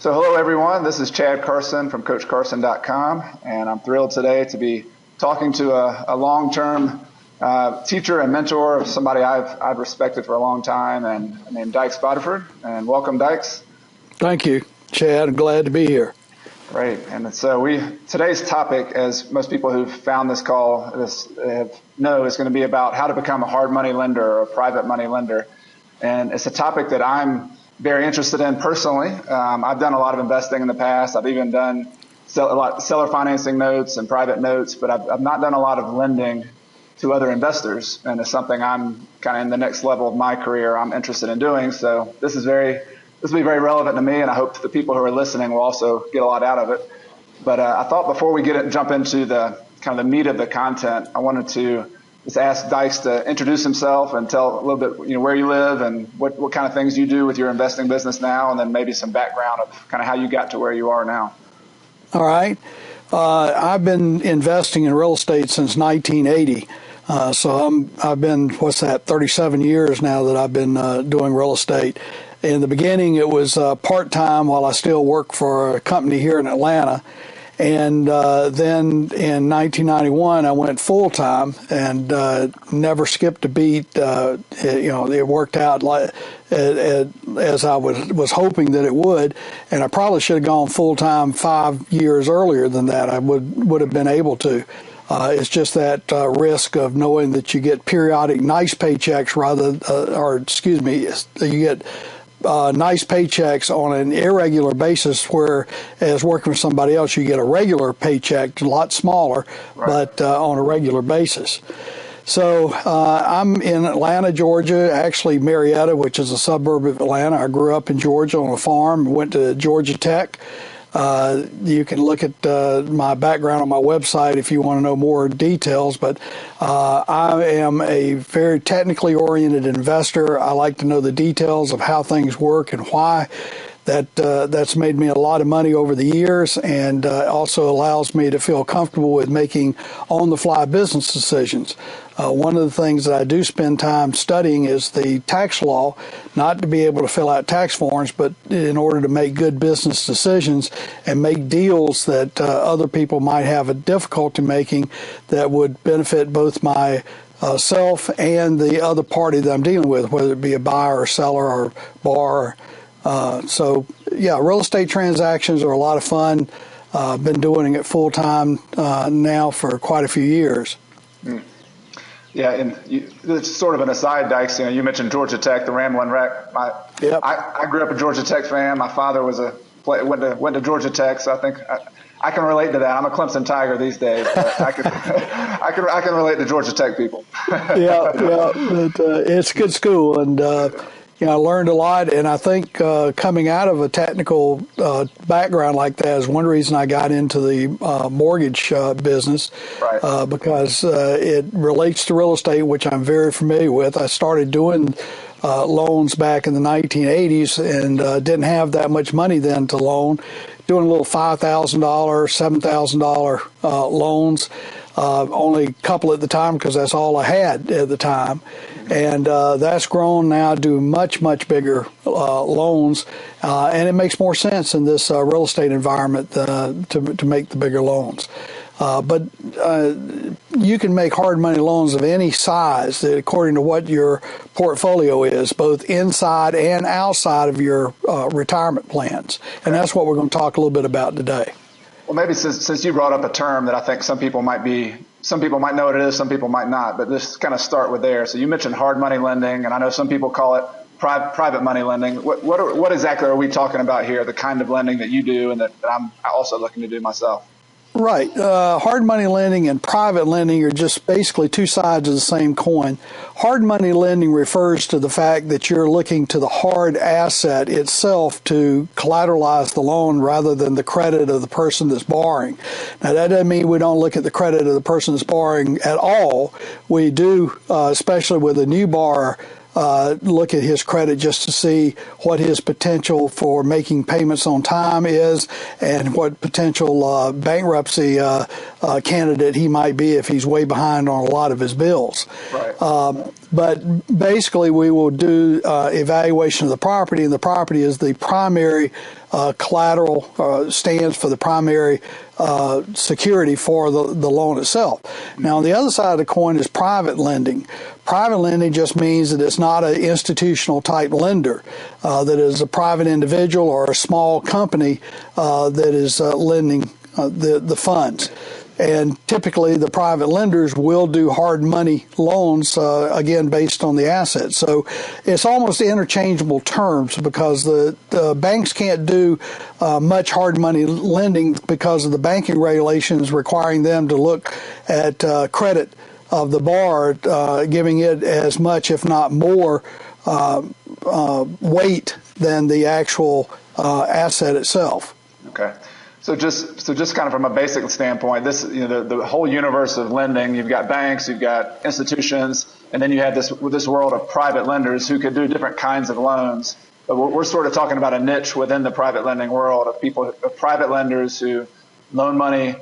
So hello, everyone. This is Chad Carson from CoachCarson.com, and I'm thrilled today to be talking to a long-term teacher and mentor of somebody I've respected for a long time, and named Dyches Boddiford. And welcome, Dyches. Thank you, Chad. I'm glad to be here. Great. And so today's topic, as most people who've found this call know, is going to be about how to become a hard money lender or a private money lender. And it's a topic that I'm very interested in personally. I've done a lot of investing in the past. I've even done seller financing notes and private notes, but I've not done a lot of lending to other investors. And it's something I'm kind of in the next level of my career I'm interested in doing. So this will be very relevant to me, and I hope the people who are listening will also get a lot out of it. But I thought before we jump into the kind of the meat of the content, I wanted to just ask Dyches to introduce himself and tell a little bit, where you live and what kind of things you do with your investing business now, and then maybe some background of kind of how you got to where you are now. All right. I've been investing in real estate since 1980. So I've been, 37 years now that I've been doing real estate. In the beginning, it was part-time while I still work for a company here in Atlanta. And then in 1991, I went full-time and never skipped a beat. It worked out as I was hoping that it would. And I probably should have gone full-time 5 years earlier than that. I would have been able to. It's just that risk of knowing that you get periodic nice paychecks you get nice paychecks on an irregular basis, whereas working for somebody else, you get a regular paycheck, a lot smaller, right, but on a regular basis. So I'm in Atlanta, Georgia, actually Marietta, which is a suburb of Atlanta. I grew up in Georgia on a farm, went to Georgia Tech. You can look at my background on my website if you want to know more details, but I am a very technically oriented investor. I like to know the details of how things work and why. That's made me a lot of money over the years, and also allows me to feel comfortable with making on-the-fly business decisions. One of the things that I do spend time studying is the tax law, not to be able to fill out tax forms, but in order to make good business decisions and make deals that other people might have a difficulty making that would benefit both my self and the other party that I'm dealing with, whether it be a buyer or seller or borrower. Real estate transactions are a lot of fun. I've been doing it full time now for quite a few years. Mm. Yeah, and it's sort of an aside, Dyches. You mentioned Georgia Tech, the Ramblin' Wreck. I grew up a Georgia Tech fan. My father went to Georgia Tech, so I think I can relate to that. I'm a Clemson Tiger these days, but I can relate to Georgia Tech people. But, it's a good school, and I learned a lot, and I think coming out of a technical background like that is one reason I got into the mortgage business, right, because it relates to real estate, which I'm very familiar with. I started doing loans back in the 1980s and didn't have that much money then to loan, doing a little $5,000, $7,000 loans. Only a couple at the time because that's all I had at the time. And that's grown now to much, much bigger loans. And it makes more sense in this real estate environment to make the bigger loans. But you can make hard money loans of any size according to what your portfolio is, both inside and outside of your retirement plans. And that's what we're going to talk a little bit about today. Well, maybe since you brought up a term that I think some people might know what it is, some people might not, but let's kind of start with there. So you mentioned hard money lending, and I know some people call it private money lending. What exactly are we talking about here, the kind of lending that you do and that I'm also looking to do myself? Right. Hard money lending and private lending are just basically two sides of the same coin. Hard money lending refers to the fact that you're looking to the hard asset itself to collateralize the loan rather than the credit of the person that's borrowing. Now, that doesn't mean we don't look at the credit of the person that's borrowing at all. We do, especially with a new borrower, look at his credit just to see what his potential for making payments on time is and what potential bankruptcy candidate he might be if he's way behind on a lot of his bills. Right. But basically, we will do evaluation of the property, and the property is the primary collateral, stands for the primary security for the loan itself. Now, on the other side of the coin is private lending. Private lending just means that it's not an institutional type lender, that is a private individual or a small company that is lending the funds. And typically, the private lenders will do hard money loans, again, based on the assets. So it's almost interchangeable terms because the banks can't do much hard money lending because of the banking regulations requiring them to look at credit of the borrower, giving it as much, if not more, weight than the actual asset itself. Okay. So just kind of from a basic standpoint, this, the whole universe of lending, you've got banks, you've got institutions, and then you have this world of private lenders who could do different kinds of loans. But we're sort of talking about a niche within the private lending world of private lenders who loan money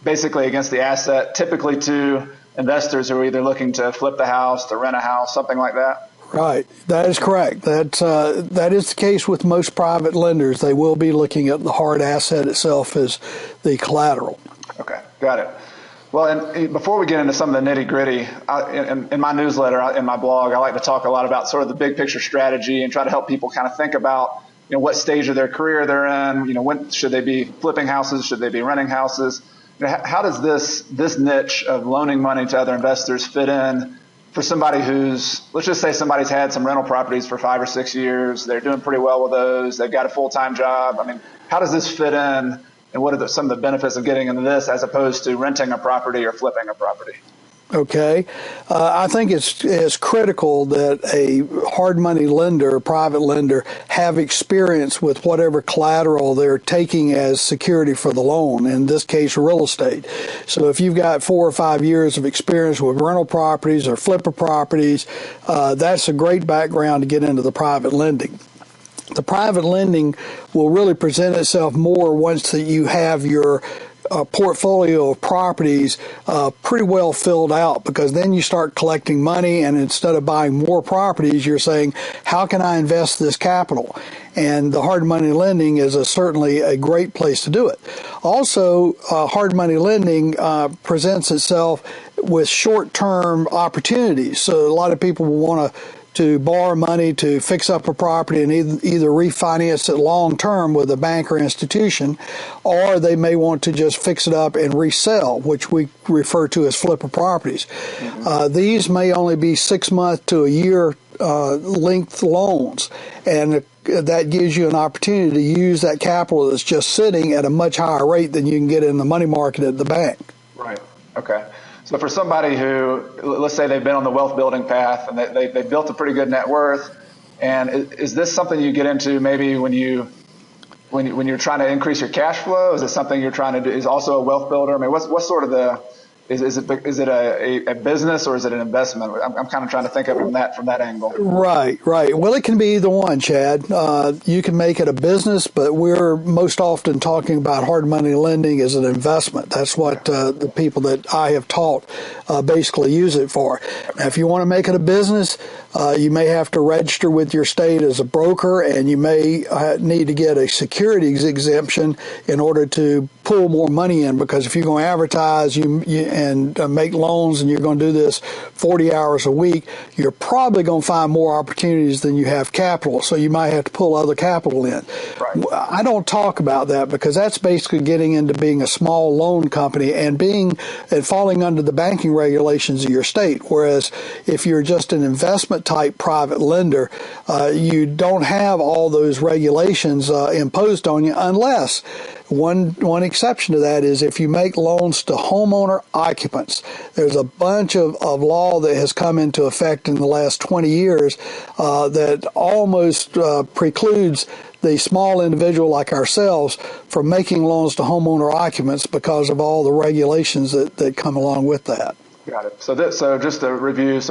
basically against the asset, typically to investors who are either looking to flip the house, to rent a house, something like that. Right. That is correct. That is the case with most private lenders. They will be looking at the hard asset itself as the collateral. Okay. Got it. Well, and before we get into some of the nitty gritty, in my newsletter, in my blog, I like to talk a lot about sort of the big picture strategy and try to help people kind of think about, what stage of their career they're in, when should they be flipping houses? Should they be renting houses? How does this niche of loaning money to other investors fit in for somebody who's, let's just say somebody's had some rental properties for 5 or 6 years, they're doing pretty well with those, they've got a full-time job. I mean, how does this fit in, and what are some of the benefits of getting into this as opposed to renting a property or flipping a property? Okay. I think it's critical that a hard money lender, a private lender, have experience with whatever collateral they're taking as security for the loan, in this case, real estate. So if you've got 4 or 5 years of experience with rental properties or flipper properties, that's a great background to get into the private lending. The private lending will really present itself more once that you have your portfolio of properties pretty well filled out, because then you start collecting money, and instead of buying more properties, you're saying, how can I invest this capital? And the hard money lending is certainly a great place to do it. Also, hard money lending presents itself with short-term opportunities. So a lot of people will want to borrow money to fix up a property and either refinance it long term with a bank or institution, or they may want to just fix it up and resell, which we refer to as flipper properties. Mm-hmm. These may only be 6 month to a year length loans, and that gives you an opportunity to use that capital that's just sitting at a much higher rate than you can get in the money market at the bank. Right. Okay. So for somebody who, let's say they've been on the wealth building path and they built a pretty good net worth, and is this something you get into maybe when you're trying to increase your cash flow? Is it something you're trying to do? Is also a wealth builder? I mean, what's sort of is it a business or is it an investment? I'm kind of trying to think of it from that angle. Right. Well, it can be either one, Chad. You can make it a business, but we're most often talking about hard money lending as an investment. That's what the people that I have taught basically use it for. Now, if you want to make it a business, you may have to register with your state as a broker, and you may need to get a securities exemption in order to pull more money in, because if you're going to advertise and make loans and you're going to do this 40 hours a week, you're probably going to find more opportunities than you have capital. So you might have to pull other capital in. Right. I don't talk about that because that's basically getting into being a small loan company and falling under the banking regulations of your state. Whereas if you're just an investment type private lender, you don't have all those regulations imposed on you, unless one exception to that is if you make loans to homeowner occupants. There's a bunch of law that has come into effect in the last 20 years that almost precludes the small individual like ourselves from making loans to homeowner occupants because of all the regulations that come along with that. Got it. So just to review,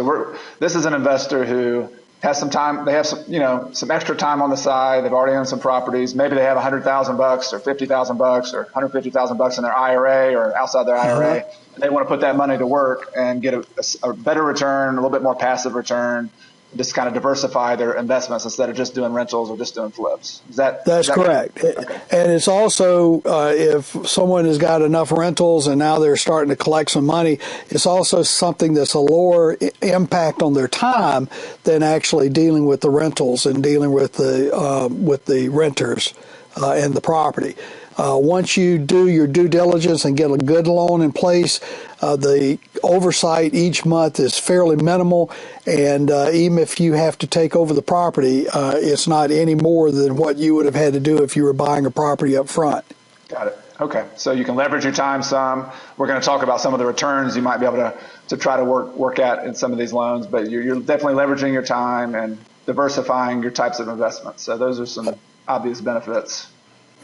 this is an investor who has some time, they have some extra time on the side. They've already owned some properties. Maybe they have $100,000 or $50,000 or $150,000 in their IRA or outside their IRA. They want to put that money to work and get a better return, a little bit more passive return, just kind of diversify their investments instead of just doing rentals or just doing flips. That's correct. Okay. And it's also, if someone has got enough rentals and now they're starting to collect some money, it's also something that's a lower impact on their time than actually dealing with the rentals and dealing with the renters and the property. Once you do your due diligence and get a good loan in place, the oversight each month is fairly minimal, and even if you have to take over the property, it's not any more than what you would have had to do if you were buying a property up front. Got it. Okay. So you can leverage your time some. We're going to talk about some of the returns you might be able to try to work at in some of these loans, but you're definitely leveraging your time and diversifying your types of investments. So those are some obvious benefits.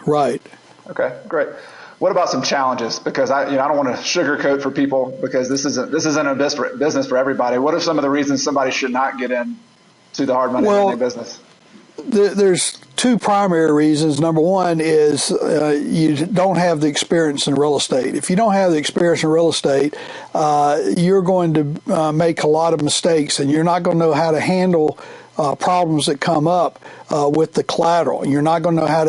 Right. Okay, great. What about some challenges? Because I don't want to sugarcoat for people, because this isn't a business for everybody. What are some of the reasons somebody should not get into the hard money lending business? There's two primary reasons. Number one is you don't have the experience in real estate. If you don't have the experience in real estate, you're going to make a lot of mistakes, and you're not going to know how to handle problems that come up with the collateral. You're not going to know how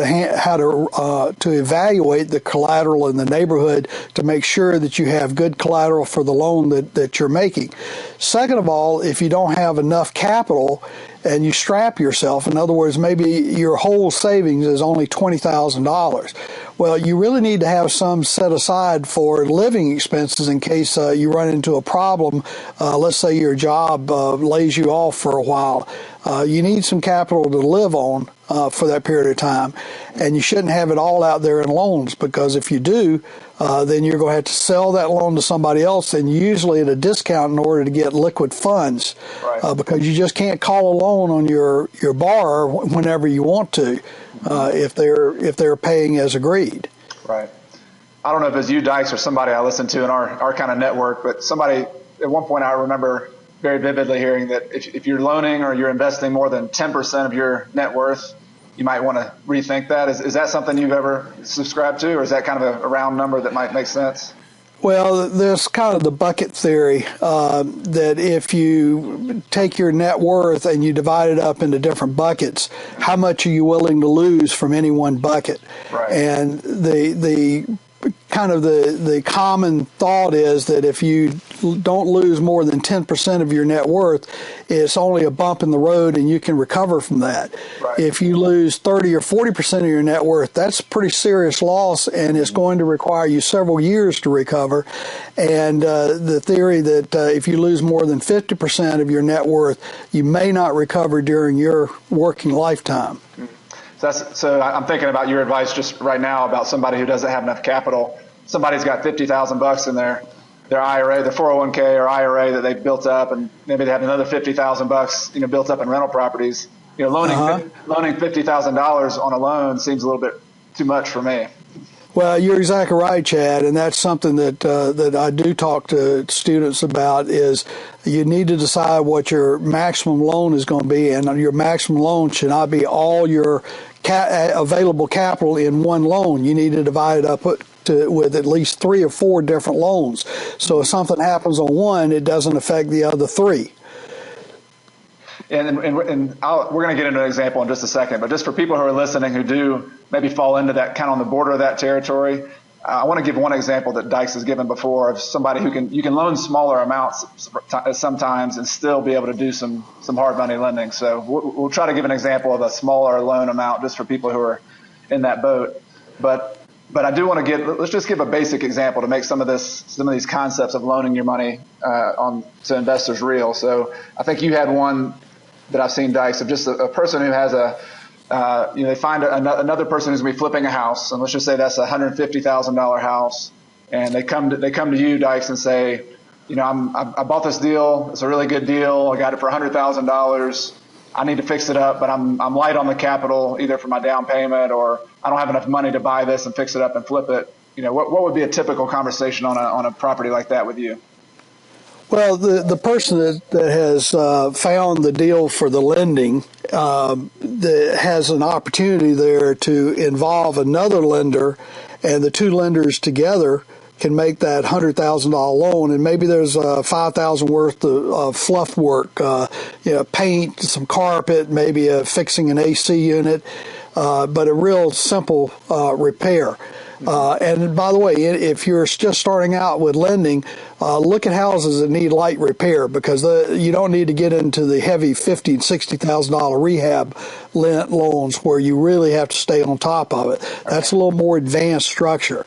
to evaluate the collateral in the neighborhood to make sure that you have good collateral for the loan that you're making. Second of all, if you don't have enough capital and you strap yourself, in other words, maybe your whole savings is only $20,000. Well, you really need to have some set aside for living expenses in case you run into a problem. Let's say your job lays you off for a while. You need some capital to live on for that period of time, and you shouldn't have it all out there in loans, because if you do, then you're going to have to sell that loan to somebody else, and usually at a discount in order to get liquid funds, right. Because you just can't call a loan on your borrower whenever you want to, if they're paying as agreed. Right. I don't know if it's you, Dyches, or somebody I listened to in our kind of network, but somebody at one point I remember very vividly hearing that if you're loaning or you're investing more than 10% of your net worth, you might want to rethink that. Is that something you've ever subscribed to, or is that kind of a round number that might make sense? Well, there's kind of the bucket theory that if you take your net worth and you divide it up into different buckets, how much are you willing to lose from any one bucket? Right. And the common thought is that if you don't lose more than 10% of your net worth, it's only a bump in the road and you can recover from that. Right. If you lose 30 or 40% of your net worth, that's pretty serious loss, and it's going to require you several years to recover. And the theory that if you lose more than 50% of your net worth, you may not recover during your working lifetime. So I'm thinking about your advice just right now about somebody who doesn't have enough capital. Somebody's got $50,000 in their IRA, their 401k or IRA that they've built up, and maybe they have another $50,000 built up in rental properties. Loaning $50,000 on a loan seems a little bit too much for me. Well, you're exactly right, Chad, and that's something that I do talk to students about. Is you need to decide what your maximum loan is going to be, and your maximum loan should not be all your available capital in one loan. You need to divide it up with at least 3 or 4 different loans. So if something happens on one, it doesn't affect the other 3. And we're going to get into an example in just a second, but just for people who are listening who do maybe fall into that kind of on the border of that territory, I want to give one example that Dyches has given before of somebody you can loan smaller amounts sometimes and still be able to do some hard money lending. So we'll try to give an example of a smaller loan amount just for people who are in that boat. But I do want to let's just give a basic example to make some of these concepts of loaning your money to investors real. So I think you had one that I've seen, Dyches, of just a person who has they find another person who's going to be flipping a house, and let's just say that's a $150,000 house, and they come to you, Dyches, and say, I bought this deal, it's a really good deal, I got it for $100,000, I need to fix it up, but I'm light on the capital, either for my down payment or I don't have enough money to buy this and fix it up and flip it. What would be a typical conversation on a property like that with you? Well, the person that has found the deal for the lending that has an opportunity there to involve another lender, and the two lenders together can make that $100,000 loan, and maybe there's $5,000 worth of fluff work, paint, some carpet, maybe fixing an AC unit, but a real simple repair. And by the way, if you're just starting out with lending, look at houses that need light repair, because you don't need to get into the heavy $50,000 and $60,000 rehab loans where you really have to stay on top of it. That's a little more advanced structure.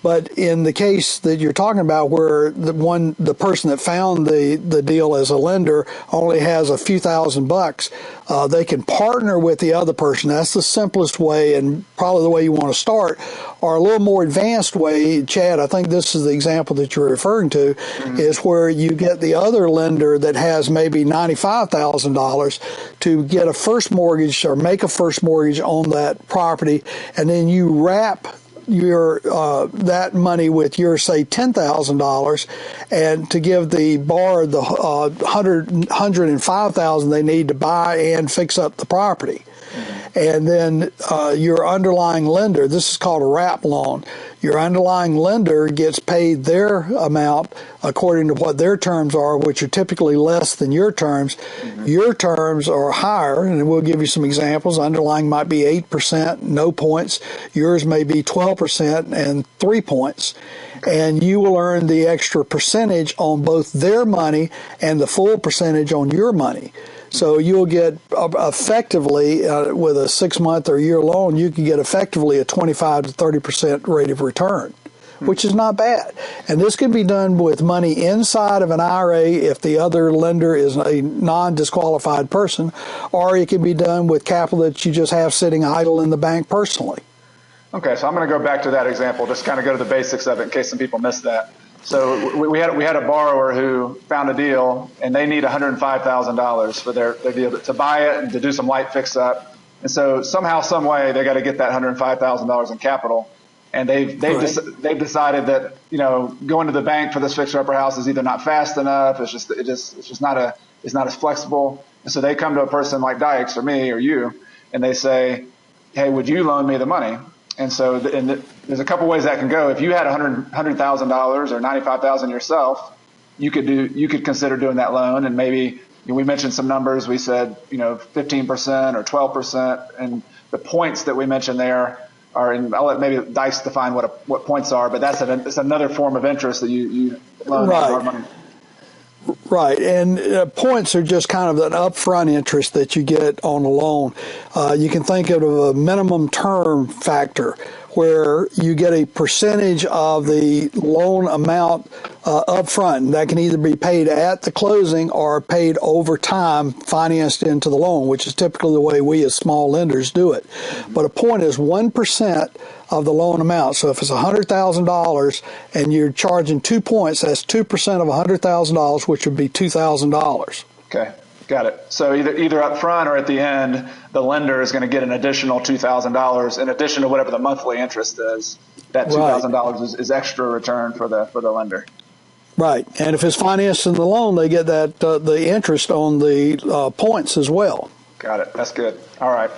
But in the case that you're talking about, where the person that found the deal as a lender only has a few $1,000s, they can partner with the other person. That's the simplest way, and probably the way you want to start. Or a little more advanced way, Chad, I think this is the example that you're referring to, is where you get the other lender that has maybe $95,000 to get a first mortgage or make a first mortgage on that property, and then you wrap your that money with your, say, $10,000, and to give the borrower the $105,000 they need to buy and fix up the property. And then your underlying lender, this is called a wrap loan, your underlying lender gets paid their amount according to what their terms are, which are typically less than your terms. Your terms are higher, and we'll give you some examples. Underlying might be 8%, no points. Yours may be 12% and 3 points. And you will earn the extra percentage on both their money and the full percentage on your money. So you'll get effectively, with a 6-month or year loan, you can get effectively a 25 to 30% rate of return, which is not bad. And this can be done with money inside of an IRA if the other lender is a non-disqualified person, or it can be done with capital that you just have sitting idle in the bank personally. Okay, so I'm going to go back to that example, just kind of go to the basics of it in case some people missed that. So we had a borrower who found a deal, and they need $105,000 for their deal to buy it and to do some light fix up. And so somehow, some way, they got to get that $105,000 in capital. And they've decided that, going to the bank for this fixer upper house is either not fast enough. It's just not as flexible. And so they come to a person like Dyches or me or you, and they say, "Hey, would you loan me the money?" And so there's a couple ways that can go. If you had $100,000 or $95,000 yourself, you could consider doing that loan. And maybe we mentioned some numbers. We said 15% or 12%, and the points that we mentioned there are in. I'll let maybe Dyches define what points are, but it's another form of interest that you loan hard money. Right, and points are just kind of an upfront interest that you get on a loan. You can think of a minimum term factor where you get a percentage of the loan amount up front. And that can either be paid at the closing or paid over time, financed into the loan, which is typically the way we as small lenders do it. But a point is 1% of the loan amount. So if it's $100,000 and you're charging 2 points, that's 2% of $100,000, which would be $2,000. Okay. Got it. So either up front or at the end, the lender is going to get an additional $2,000 in addition to whatever the monthly interest is. That $2,000 is extra return for the lender. Right. And if it's financed in the loan, they get that the interest on the points as well. Got it. That's good. All right.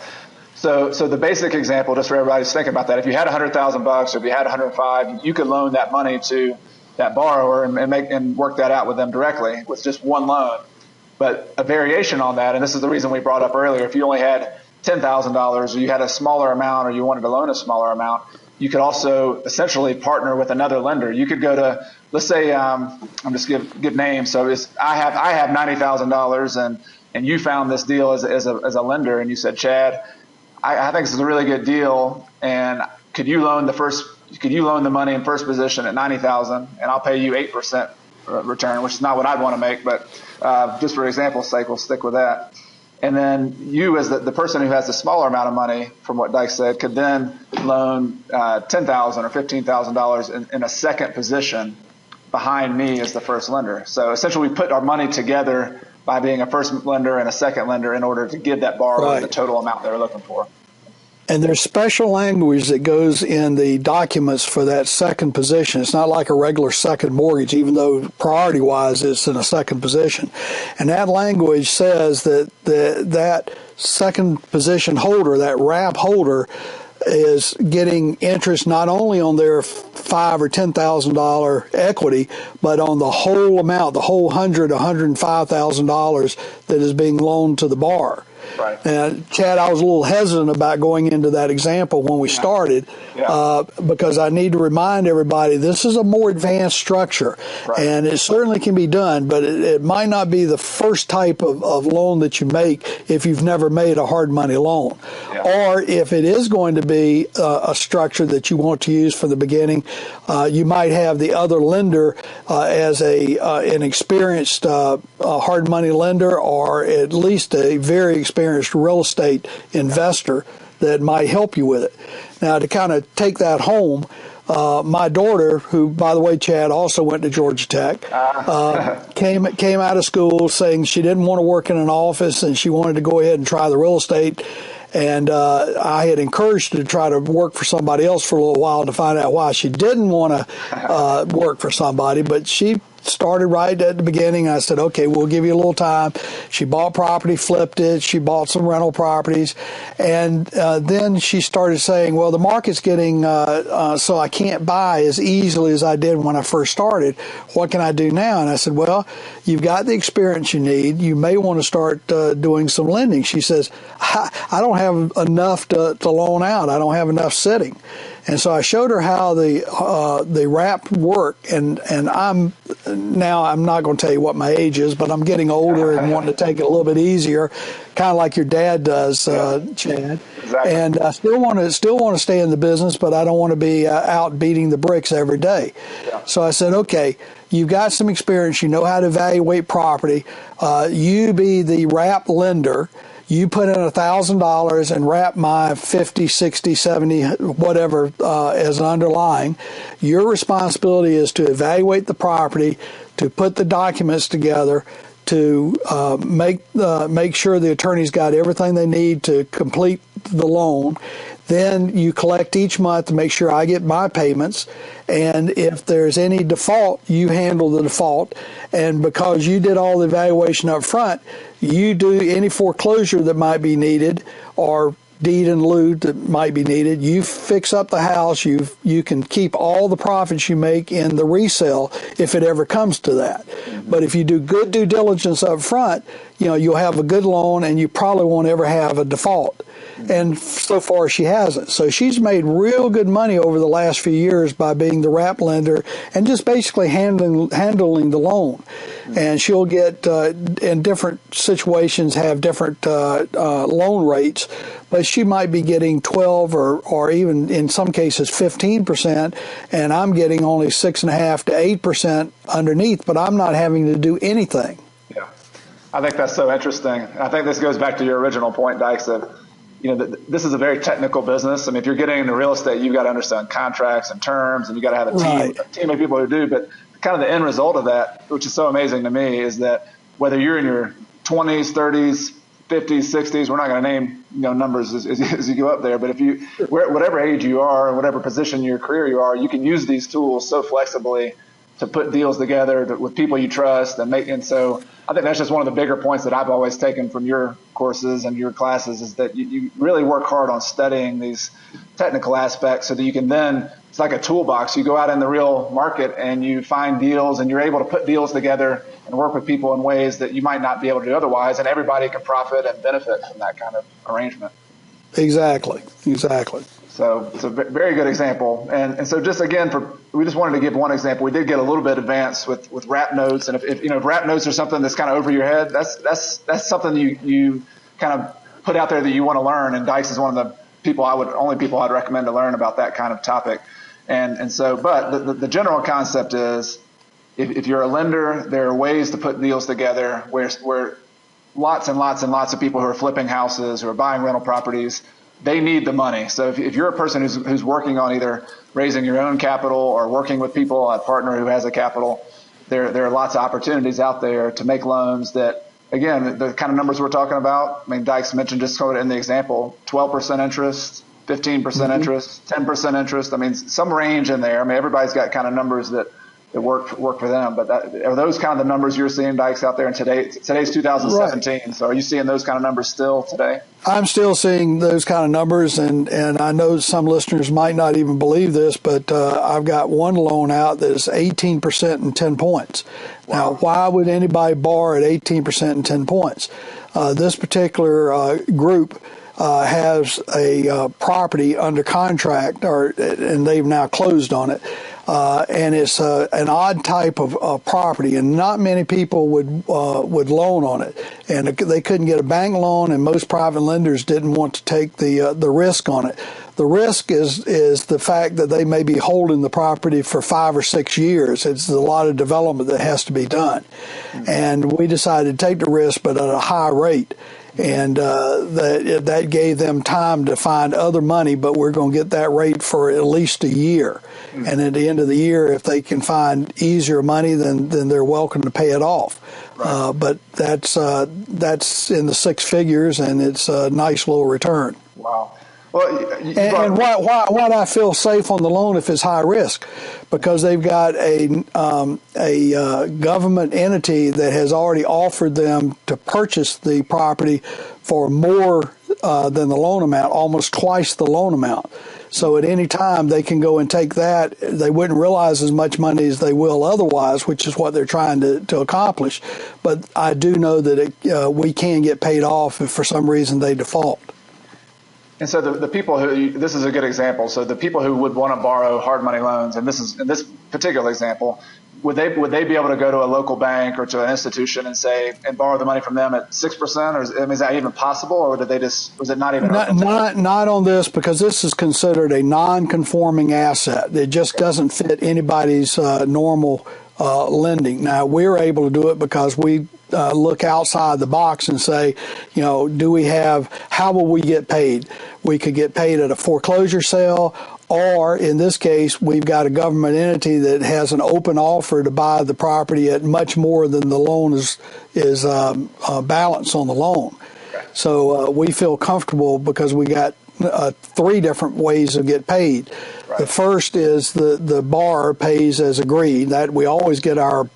So the basic example, just for everybody to think about that, if you had $100,000 or if you had 105, you could loan that money to that borrower and work that out with them directly with just one loan. But a variation on that, and this is the reason we brought up earlier, if you only had $10,000 or you had a smaller amount or you wanted to loan a smaller amount, you could also essentially partner with another lender. You could go to, let's say, I'm just give names. So I have $90,000 and you found this deal as a lender, and you said, "Chad, I think this is a really good deal, and could you loan the money in first position at $90,000, and I'll pay you 8% return," which is not what I'd want to make, but just for example's sake, we'll stick with that. And then you, as the person who has the smaller amount of money, from what Dyches said, could then loan $10,000 or $15,000 in a second position behind me as the first lender. So essentially, we put our money together by being a first lender and a second lender in order to give that borrower the total amount they were looking for. And there's special language that goes in the documents for that second position. It's not like a regular second mortgage, even though priority-wise it's in a second position. And that language says that that second position holder, that wrap holder, is getting interest not only on their $5,000 or $10,000 equity, but on the whole amount, the whole $105,000 that is being loaned to the borrower. Right. And Chad, I was a little hesitant about going into that example when we started, because I need to remind everybody this is a more advanced structure, and it certainly can be done, but it might not be the first type of loan that you make if you've never made a hard money loan, or if it is going to be a structure that you want to use from the beginning, you might have the other lender as an experienced hard money lender, or at least a very experienced real estate investor that might help you with it. Now, to kind of take that home, my daughter, who, by the way, Chad, also went to Georgia Tech, came out of school saying she didn't want to work in an office and she wanted to go ahead and try the real estate. And I had encouraged her to try to work for somebody else for a little while to find out why she didn't want to work for somebody, but she started right at the beginning. I said, okay, we'll give you a little time. She bought property, flipped it. She bought some rental properties. And then she started saying, well, the market's getting so I can't buy as easily as I did when I first started. What can I do now? And I said, well, you've got the experience you need. You may want to start doing some lending. She says, I don't have enough to loan out. I don't have enough sitting. And so I showed her how the wrap work, and I'm not going to tell you what my age is, but I'm getting older and wanting to take it a little bit easier, kind of like your dad does, Chad. Exactly. And I still want to stay in the business, but I don't want to be out beating the bricks every day. Yeah. So I said, okay, you've got some experience, you know how to evaluate property. You be the wrap lender. You put in $1,000 and wrap my 50, 60, 70, whatever as an underlying. Your responsibility is to evaluate the property, to put the documents together, to make sure the attorney's got everything they need to complete the loan. Then you collect each month to make sure I get my payments. And if there's any default, you handle the default. And because you did all the evaluation up front, you do any foreclosure that might be needed or deed in lieu that might be needed. You fix up the house. You can keep all the profits you make in the resale if it ever comes to that. But if you do good due diligence up front, you'll have a good loan and you probably won't ever have a default. And so far she hasn't. So she's made real good money over the last few years by being the wrap lender and just basically handling the loan. And she'll get, in different situations, have different loan rates, but she might be getting 12 or even in some cases 15%, and I'm getting only 6.5% to 8% underneath, but I'm not having to do anything. Yeah, I think that's so interesting. I think this goes back to your original point, Dyches, that this is a very technical business. I mean, if you're getting into real estate, you've got to understand contracts and terms, and you've got to have a team of people who do. But kind of the end result of that, which is so amazing to me, is that whether you're in your 20s, 30s, 50s, 60s, we're not going to name numbers as you go up there, but if you, whatever age you are, and whatever position in your career you are, you can use these tools so flexibly to put deals together with people you trust and so I think that's just one of the bigger points that I've always taken from your courses and your classes is that you really work hard on studying these technical aspects so that you can then, it's like a toolbox. You go out in the real market and you find deals and you're able to put deals together and work with people in ways that you might not be able to do otherwise, and everybody can profit and benefit from that kind of arrangement. Exactly. So it's a very good example. And so just again, we just wanted to give one example. We did get a little bit advanced with wrap notes. And if wrap notes are something that's kind of over your head, that's something you kind of put out there that you want to learn. And Dyches is one of the only people I'd recommend to learn about that kind of topic. And so, but the general concept is if you're a lender, there are ways to put deals together where lots and lots and lots of people who are flipping houses, who are buying rental properties, they need the money. So if you're a person who's working on either raising your own capital or working with people, a partner who has a capital, there are lots of opportunities out there to make loans that, again, the kind of numbers we're talking about. I mean, Dyches mentioned just in the example, 12% interest, 15% interest, 10% interest. I mean, some range in there. I mean, everybody's got kind of numbers that work for them. But are those kind of the numbers you're seeing, Dyches, out there in today's 2017? Right. So are you seeing those kind of numbers still today? I'm still seeing those kind of numbers, and I know some listeners might not even believe this, but I've got one loan out that is 18% and 10 points. Wow. Now, why would anybody borrow at 18% and 10 points? This particular group has a property under contract, and they've now closed on it. And it's an odd type of property, and not many people would loan on it. And they couldn't get a bank loan, and most private lenders didn't want to take the risk on it. The risk is the fact that they may be holding the property for 5 or 6 years. It's a lot of development that has to be done. And we decided to take the risk, but at a high rate. And that gave them time to find other money, but we're going to get that rate for at least a year. And at the end of the year, if they can find easier money, then they're welcome to pay it off. Right. But that's in the 6 figures, and it's a nice little return. Wow. Well, and why do I feel safe on the loan if it's high risk? Because they've got a government entity that has already offered them to purchase the property for more than the loan amount, almost twice the loan amount. So at any time they can go and take that. They wouldn't realize as much money as they will otherwise, which is what they're trying to accomplish. But I do know that we can get paid off if for some reason they default. And so the people this is a good example. So the people who would want to borrow hard money loans, and in this particular example, would they be able to go to a local bank or to an institution and borrow the money from them at 6%? Or is that even possible, or was it not even? Not on this, because this is considered a non-conforming asset. It just doesn't fit anybody's normal lending. Now we're able to do it because we look outside the box and say, how will we get paid? We could get paid at a foreclosure sale, or in this case, we've got a government entity that has an open offer to buy the property at much more than the loan is balance on the loan. So we feel comfortable because we got 3 different ways to get paid. Right. The first is the borrower pays as agreed. That we always get our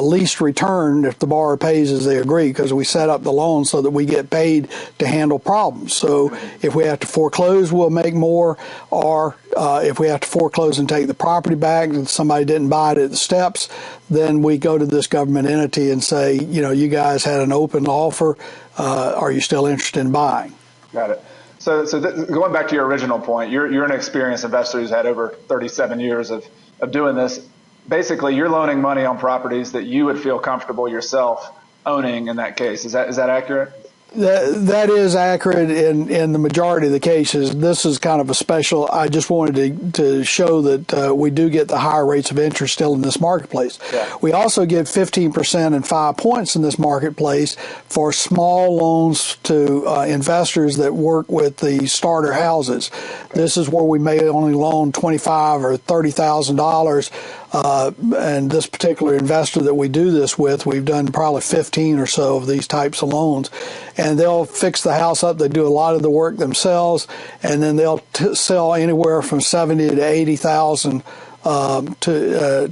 least return if the borrower pays as they agree, because we set up the loan so that we get paid to handle problems. So if we have to foreclose, we'll make more, or if we have to foreclose and take the property back and somebody didn't buy it at the steps, then we go to this government entity and say, you guys had an open offer. Are you still interested in buying? Got it. So going back to your original point, you're an experienced investor who's had over 37 years of doing this. Basically, you're loaning money on properties that you would feel comfortable yourself owning in that case. Is that accurate? That is accurate in the majority of the cases. This is kind of a special. I just wanted to show that we do get the higher rates of interest still in this marketplace. Yeah. We also give 15% and 5 points in this marketplace for small loans to investors that work with the starter houses. Okay. This is where we may only loan $25,000 or $30,000. And this particular investor that we do this with, we've done probably 15 or so of these types of loans. And they'll fix the house up. They do a lot of the work themselves, and then they'll sell anywhere from $70,000 to $80,000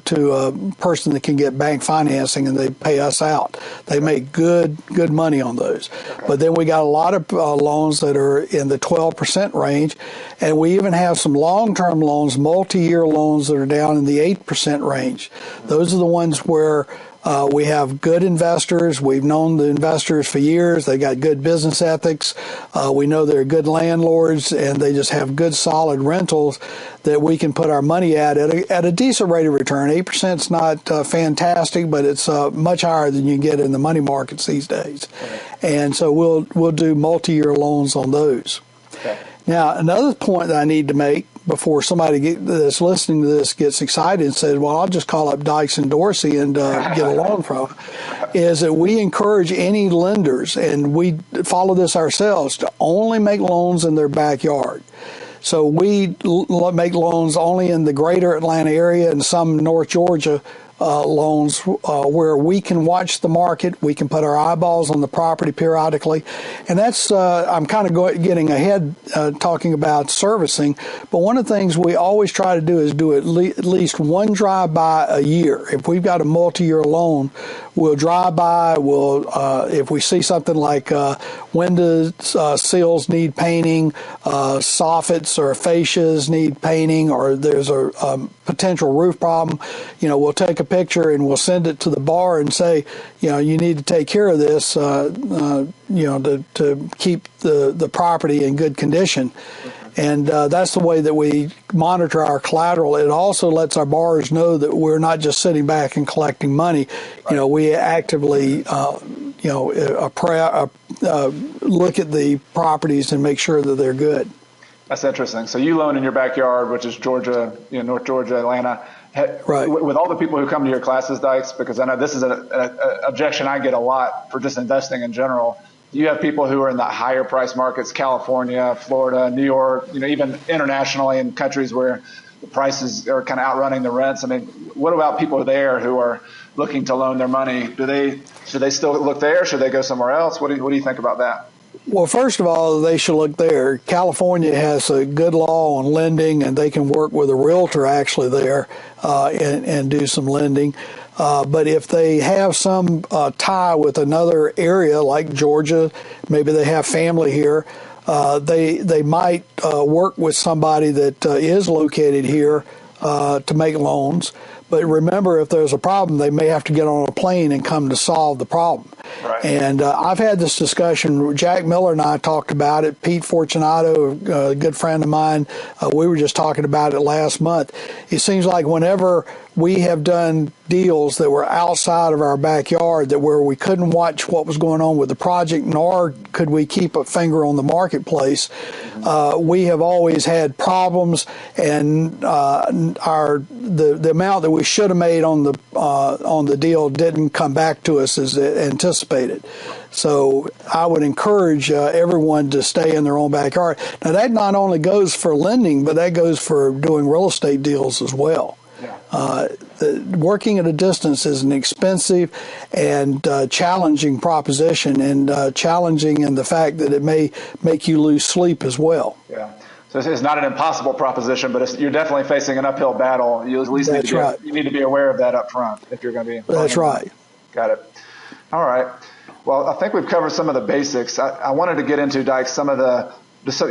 to a person that can get bank financing, and they pay us out. They make good money on those. Okay. But then we got a lot of loans that are in the 12% range, and we even have some long-term loans, multi-year loans that are down in the 8% range. Those are the ones where we have good investors. We've known the investors for years. They got good business ethics. We know they're good landlords, and they just have good, solid rentals that we can put our money at a decent rate of return. 8% is not fantastic, but it's much higher than you get in the money markets these days. Okay. And so we'll do multi-year loans on those. Okay. Now, another point that I need to make before somebody that's listening to this gets excited and says, well, I'll just call up Dyches and Dorsey and get a loan from them, is that we encourage any lenders, and we follow this ourselves, to only make loans in their backyard. So we make loans only in the greater Atlanta area and some North Georgia loans where we can watch the market, we can put our eyeballs on the property periodically, and that's I'm kind of getting ahead talking about servicing, but one of the things we always try to do is do at least one drive-by a year. If we've got a multi-year loan, we'll drive by, if we see something like window sills need painting, soffits or fascias need painting, or there's a potential roof problem, we'll take a picture and we'll send it to the bar and say, you need to take care of this, to keep the property in good condition. And that's the way that we monitor our collateral. It also lets our borrowers know that we're not just sitting back and collecting money. We actively, look at the properties and make sure that they're good. That's interesting. So you loan in your backyard, which is Georgia, North Georgia, Atlanta. Right. With all the people who come to your classes, Dyches, because I know this is an objection I get a lot for just investing in general. You have people who are in the higher price markets, California, Florida, New York, even internationally in countries where the prices are kind of outrunning the rents. I mean, what about people there who are looking to loan their money? Should they still look there? Should they go somewhere else? What do you think about that? Well, first of all, they should look there. California has a good law on lending, and they can work with a realtor actually there and do some lending. But if they have some tie with another area like Georgia, maybe they have family here, they might work with somebody that is located here to make loans. But remember, if there's a problem, they may have to get on a plane and come to solve the problem. Right. And I've had this discussion. Jack Miller and I talked about it. Pete Fortunato, a good friend of mine, we were just talking about it last month. It seems like whenever we have done deals that were outside of our backyard, where we couldn't watch what was going on with the project, nor could we keep a finger on the marketplace, we have always had problems, and the amount that we should have made on the deal didn't come back to us as anticipated. So I would encourage everyone to stay in their own backyard. Now that not only goes for lending, but that goes for doing real estate deals as well. Working at a distance is an expensive and challenging proposition, and challenging in the fact that it may make you lose sleep as well. Yeah. So it's not an impossible proposition, but you're definitely facing an uphill battle. You at least need to be aware of that up front if you're going to be. That's right. Got it. All right. Well, I think we've covered some of the basics. I wanted to get into, Dyches, some of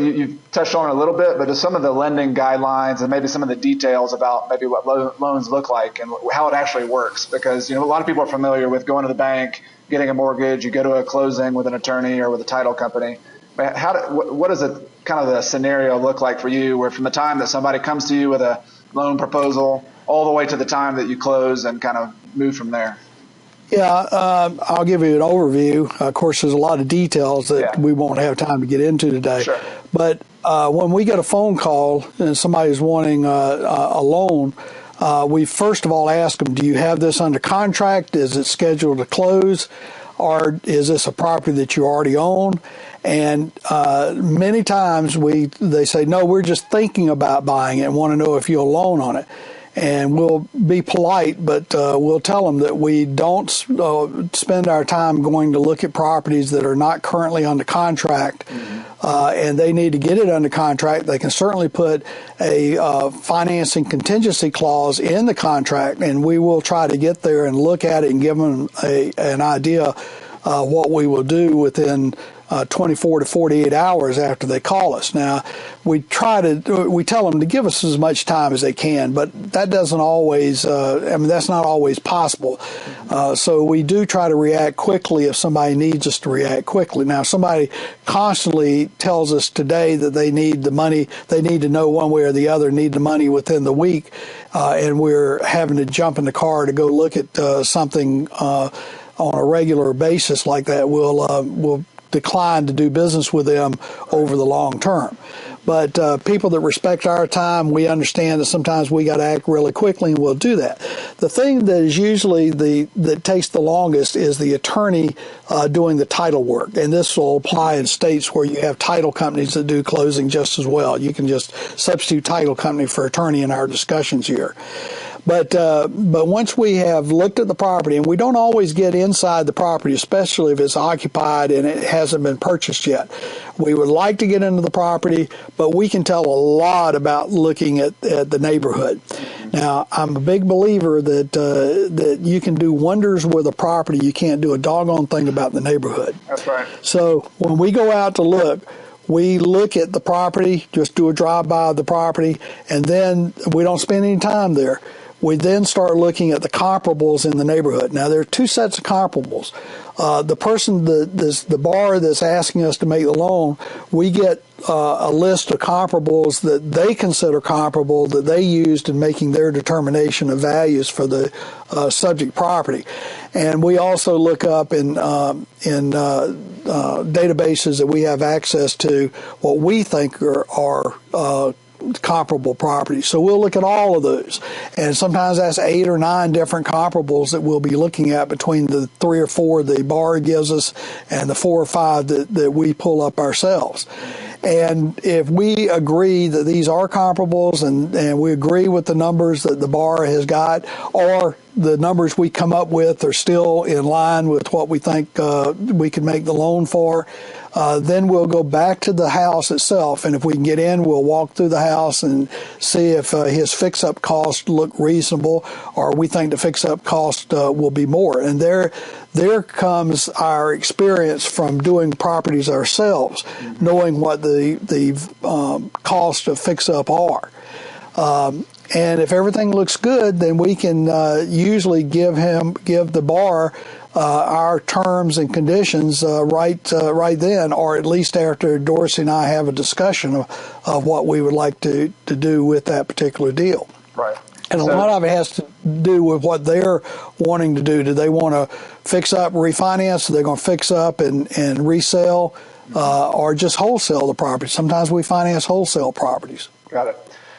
you touched on it a little bit, but just some of the lending guidelines and maybe some of the details about maybe what loans look like and how it actually works. Because, a lot of people are familiar with going to the bank, getting a mortgage, you go to a closing with an attorney or with a title company. What does kind of the scenario look like for you, where from the time that somebody comes to you with a loan proposal all the way to the time that you close and kind of move from there? Yeah, I'll give you an overview. Of course, there's a lot of details that we won't have time to get into today. Sure. But when we get a phone call and somebody's wanting a loan, we first of all ask them, do you have this under contract? Is it scheduled to close? Or is this a property that you already own? And many times they say, no, we're just thinking about buying it and want to know if you'll loan on it. And we'll be polite, but we'll tell them that we don't spend our time going to look at properties that are not currently under contract, and they need to get it under contract. They can certainly put a financing contingency clause in the contract, and we will try to get there and look at it and give them an idea what we will do within 24 to 48 hours after they call us. Now, we tell them to give us as much time as they can, but that doesn't always, that's not always possible. So we do try to react quickly if somebody needs us to react quickly. Now, if somebody constantly tells us today that they need the money, they need to know one way or the other, need the money within the week, and we're having to jump in the car to go look at something on a regular basis like that, we'll decline to do business with them over the long term. But people that respect our time, we understand that sometimes we got to act really quickly, and we'll do that. The thing that is usually that takes the longest is the attorney doing the title work, and this will apply in states where you have title companies that do closing just as well. You can just substitute title company for attorney in our discussions here. But once we have looked at the property, and we don't always get inside the property, especially if it's occupied and it hasn't been purchased yet. We would like to get into the property, but we can tell a lot about looking at the neighborhood. Now, I'm a big believer that you can do wonders with a property. You can't do a doggone thing about the neighborhood. That's right. So when we go out to look, we look at the property, just do a drive-by of the property, and then we don't spend any time there. We then start looking at the comparables in the neighborhood. Now, there are two sets of comparables. The person, the bar that's asking us to make the loan, we get a list of comparables that they consider comparable that they used in making their determination of values for the subject property. And we also look up in databases that we have access to what we think are comparable properties. So we'll look at all of those. And sometimes that's 8 or 9 different comparables that we'll be looking at between the 3 or 4 the bar gives us and the 4 or 5 that we pull up ourselves. And if we agree that these are comparables and we agree with the numbers that the bar has got, or the numbers we come up with are still in line with what we think we can make the loan for, then we'll go back to the house itself, and if we can get in, we'll walk through the house and see if his fix-up costs look reasonable, or we think the fix-up cost will be more. And there comes our experience from doing properties ourselves, knowing what the cost of fix-up are. And if everything looks good, then we can usually give the bar our terms and conditions right then, or at least after Dorsey and I have a discussion of what we would like to do with that particular deal. Right. And a lot of it has to do with what they're wanting to do. Do they want to fix up, refinance? Are they going to fix up and resell, or just wholesale the property? Sometimes we finance wholesale properties. Got it.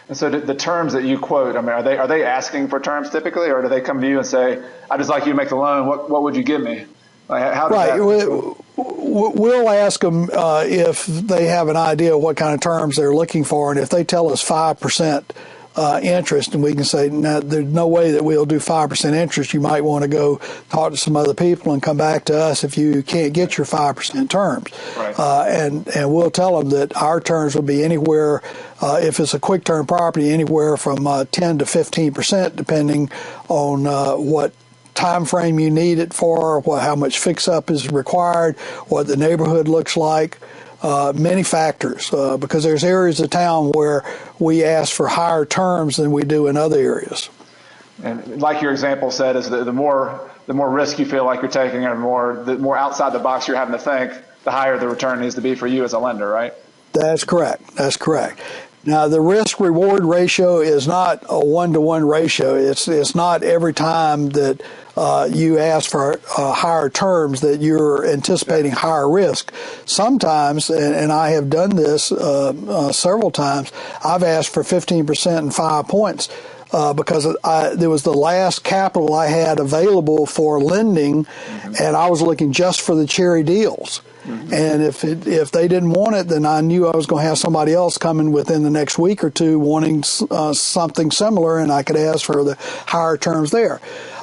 And so the terms that you quote, I mean, are they asking for terms typically, or do they come to you and say, "I'd just like you to make the loan. What would you give me?" How does that? We'll ask them if they have an idea of what kind of terms they're looking for, and if they tell us 5% interest, and we can say, "No, there's no way that we'll do 5% interest. You might want to go talk to some other people and come back to us if you can't get your 5% terms." Right. And we'll tell them that our terms will be anywhere, if it's a quick turn property, anywhere from 10 to 15%, depending on what time frame you need it for, how much fix-up is required, what the neighborhood looks like. Many factors, because there's areas of town where we ask for higher terms than we do in other areas. And like your example said, is the more risk you feel like you're taking, or the more outside the box you're having to think, the higher the return needs to be for you as a lender, right? That's correct. Now, the risk-reward ratio is not a 1-to-1 ratio. It's not every time that you ask for higher terms that you're anticipating higher risk. Sometimes, and I have done this several times, I've asked for 15% and 5 points because there was the last capital I had available for lending, and I was looking just for the cherry deals. And if they didn't want it, then I knew I was going to have somebody else coming within the next week or two wanting something similar, and I could ask for the higher terms there.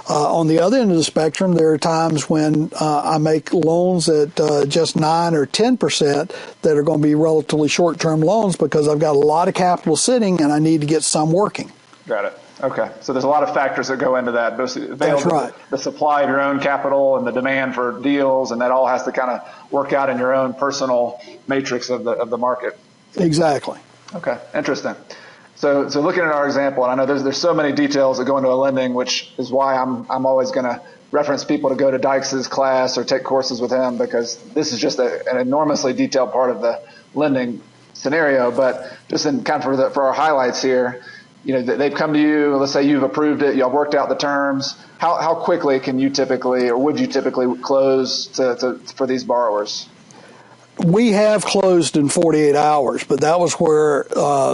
On the other end of the spectrum, there are times when I make loans at just 9 or 10% that are going to be relatively short-term loans because I've got a lot of capital sitting and I need to get some working. Got it. Okay. So there's a lot of factors that go into that. That's right. The supply of your own capital and the demand for deals, and that all has to kind of work out in your own personal matrix of the market. Exactly. Okay. Interesting. So looking at our example, and I know there's so many details that go into a lending, which is why I'm always going to reference people to go to Dyches' class or take courses with him, because this is just an enormously detailed part of the lending scenario. But just in kind of for our highlights here, you know, they've come to you, let's say you've approved it, y'all worked out the terms. How quickly can you typically, or would you typically close for these borrowers? We have closed in 48 hours, but that was where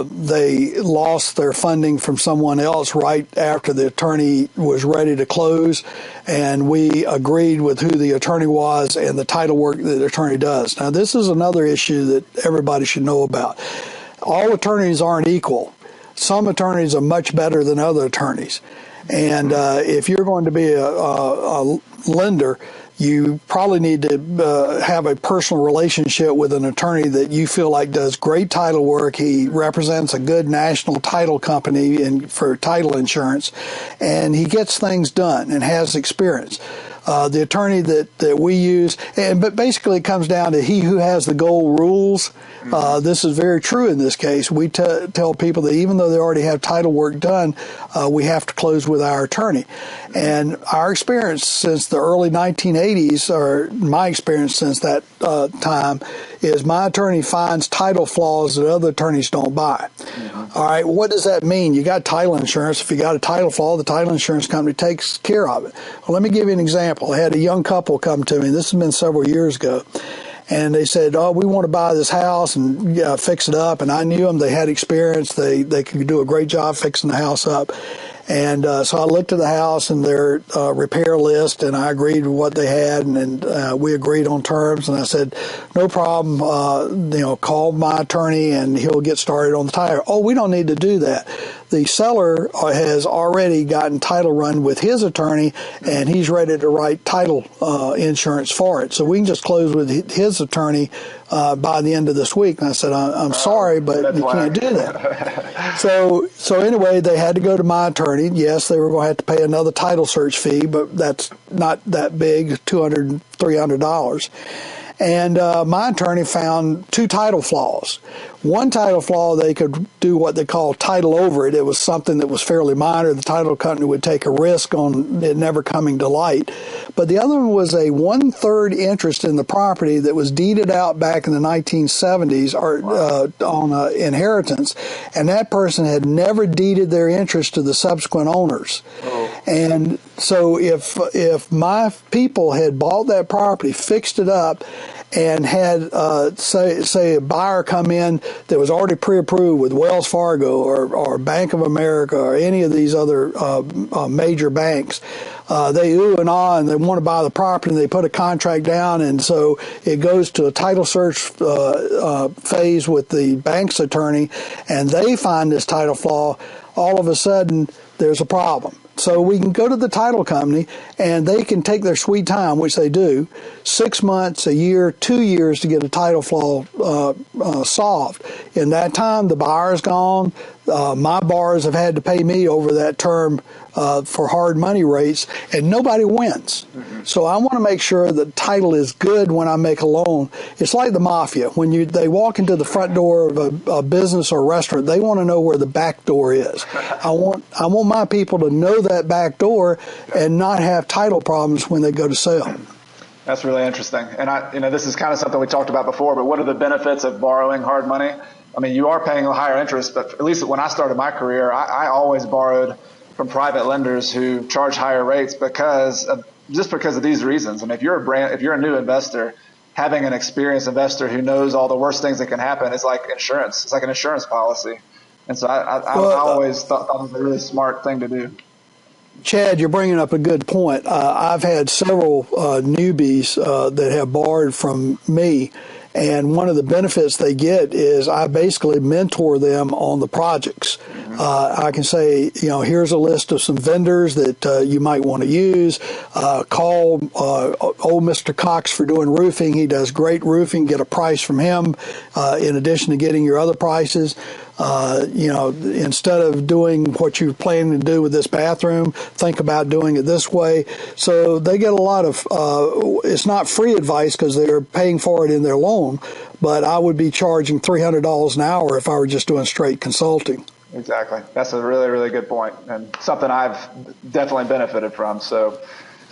they lost their funding from someone else right after the attorney was ready to close, and we agreed with who the attorney was and the title work that the attorney does. Now, this is another issue that everybody should know about. All attorneys aren't equal. Some attorneys are much better than other attorneys. And if you're going to be a lender, you probably need to have a personal relationship with an attorney that you feel like does great title work. He represents a good national title company for title insurance, and he gets things done and has experience. The attorney that we use, but basically it comes down to he who has the gold rules. This is very true in this case. We tell people that even though they already have title work done, we have to close with our attorney. And our experience since the early 1980s, or my experience since that time, is my attorney finds title flaws that other attorneys don't buy. All right, what does that mean? You got title insurance. If you got a title flaw, the title insurance company takes care of it. Well, let me give you an example. I had a young couple come to me. This has been several years ago. And they said, "Oh, we want to buy this house and fix it up." And I knew them; they had experience. They could do a great job fixing the house up. And so I looked at the house and their repair list, and I agreed with what they had, and we agreed on terms. And I said, "No problem. Call my attorney, and he'll get started on the title." "Oh, we don't need to do that. The seller has already gotten title run with his attorney, and he's ready to write title insurance for it. So we can just close with his attorney by the end of this week." And I said, "I'm sorry, but you can't do that." So anyway, they had to go to my attorney. Yes, they were going to have to pay another title search fee, but that's not that big, $200, $300. And my attorney found two title flaws. One title flaw, they could do what they call title over it. It was something that was fairly minor. The title company would take a risk on it never coming to light. But the other one was a 1/3 interest in the property that was deeded out back in the 1970s on inheritance. And that person had never deeded their interest to the subsequent owners. Oh. And so if my people had bought that property, fixed it up, and had, say a buyer come in that was already pre-approved with Wells Fargo or Bank of America or any of these other major banks, they ooh and ah and they want to buy the property, and they put a contract down, and so it goes to a title search phase with the bank's attorney, and they find this title flaw. All of a sudden, there's a problem. So we can go to the title company, and they can take their sweet time, which they do, 6 months, a year, 2 years to get a title flaw solved. In that time, the buyer's gone. My borrowers have had to pay me over that term for hard money rates, and nobody wins. Mm-hmm. So I want to make sure that title is good when I make a loan. It's like the mafia. When they walk into the front door of a business or restaurant, they want to know where the back door is. I want my people to know that back door and not have title problems when they go to sell. That's really interesting. And this is kind of something we talked about before, but what are the benefits of borrowing hard money? I mean, you are paying a higher interest, but at least when I started my career, I always borrowed from private lenders who charge higher rates because of these reasons. And if you're a new investor, having an experienced investor who knows all the worst things that can happen is like insurance. It's like an insurance policy. And so I always thought that was a really smart thing to do. Chad, you're bringing up a good point. I've had several newbies that have borrowed from me, and one of the benefits they get is I basically mentor them on the projects. I can say, here's a list of some vendors that you might want to use. Call old Mr. Cox for doing roofing. He does great roofing. Get a price from him in addition to getting your other prices. Instead of doing what you're planning to do with this bathroom, think about doing it this way. So they get a lot of, it's not free advice because they're paying for it in their loan, but I would be charging $300 an hour if I were just doing straight consulting. Exactly. That's a really, really good point, and something I've definitely benefited from. So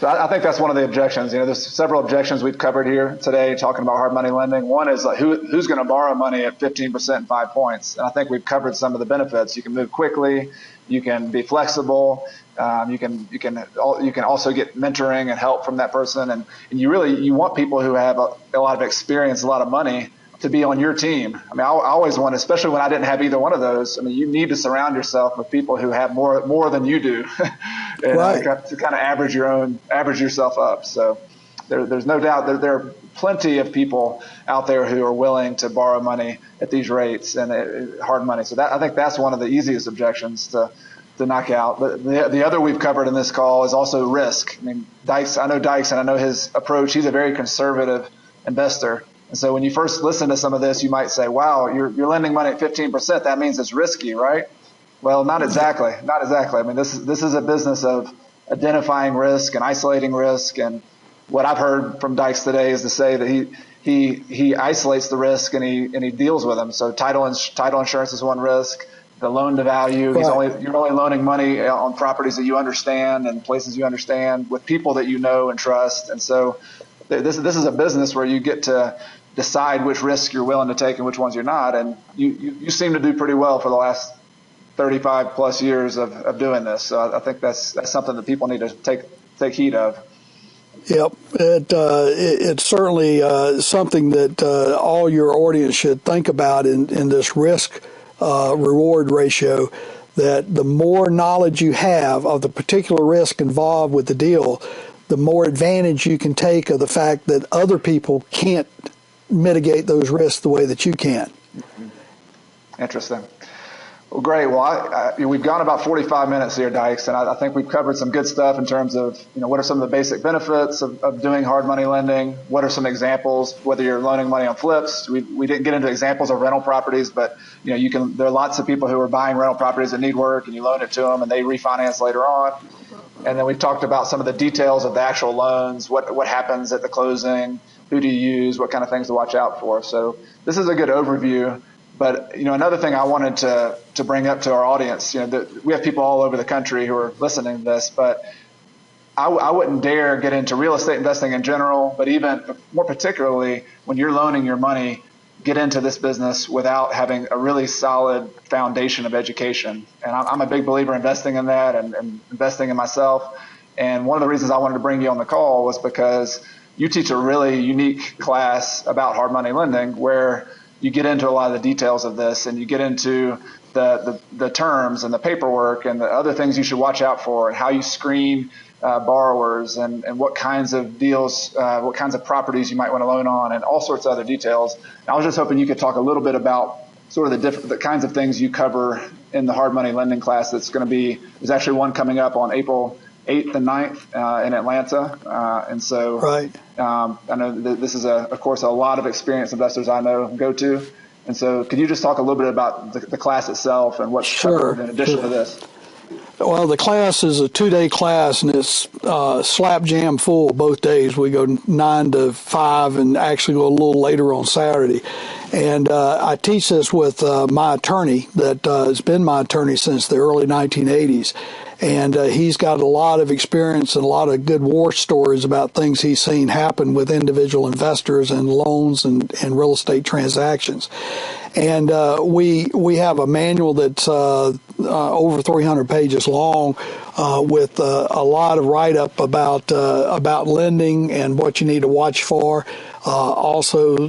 I think that's one of the objections. There's several objections we've covered here today talking about hard money lending. One is like who's going to borrow money at 15% and 5 points? And I think we've covered some of the benefits. You can move quickly. You can be flexible. You can also get mentoring and help from that person. And you want people who have a lot of experience, a lot of money to be on your team. I mean, I always want, especially when I didn't have either one of those. I mean, you need to surround yourself with people who have more than you do, and right. To kind of average yourself up. So there's no doubt there are plenty of people out there who are willing to borrow money at these rates and hard money. So I think that's one of the easiest objections to to knock out. But the other we've covered in this call is also risk. I mean, I know Dyches, and I know his approach. He's a very conservative investor. And so when you first listen to some of this, you might say, wow, you're lending money at 15%. That means it's risky, right? Well, not exactly. Not exactly. I mean, this is a business of identifying risk and isolating risk. And what I've heard from Dyches today is to say that he isolates the risk and he deals with them. So title insurance is one risk. The loan to value, Right. you're only loaning money on properties that you understand and places you understand with people that you know and trust. And so this is a business where you get to decide which risks you're willing to take and which ones you're not. And you seem to do pretty well for the last 35 plus years of doing this. So I think that's something that people need to take heed of. Yep, it's certainly something that all your audience should think about in this risk reward ratio, that the more knowledge you have of the particular risk involved with the deal, the more advantage you can take of the fact that other people can't mitigate those risks the way that you can. Interesting. Well, great. Well, we've gone about 45 minutes here, Dyches, and I think we've covered some good stuff in terms of, what are some of the basic benefits of doing hard money lending? What are some examples, whether you're loaning money on flips? We didn't get into examples of rental properties, but, there are lots of people who are buying rental properties that need work, and you loan it to them and they refinance later on. And then we talked about some of the details of the actual loans, what happens at the closing, who do you use, what kind of things to watch out for. So this is a good overview. But, another thing I wanted to bring up to our audience, we have people all over the country who are listening to this, but I wouldn't dare get into real estate investing in general, but even more particularly when you're loaning your money, get into this business without having a really solid foundation of education. And I'm a big believer in investing in that and investing in myself. And one of the reasons I wanted to bring you on the call was because you teach a really unique class about hard money lending where you get into a lot of the details of this, and you get into the terms and the paperwork and the other things you should watch out for, and how you screen borrowers and what kinds of deals, what kinds of properties you might want to loan on, and all sorts of other details. And I was just hoping you could talk a little bit about sort of the kinds of things you cover in the hard money lending class. There's actually one coming up on April 8th and 9th in Atlanta. And so Right. I know that this is, of course, a lot of experienced investors I know go to. And so could you just talk a little bit about the class itself and what's covered in addition to this? Well, the class is a 2-day class, and it's slap jam full both days. We go 9 to 5 and actually go a little later on Saturday. And I teach this with my attorney that has been my attorney since the early 1980s. And he's got a lot of experience and a lot of good war stories about things he's seen happen with individual investors and loans and real estate transactions. And we have a manual that's over 300 pages long with a lot of write-up about lending and what you need to watch for. Also,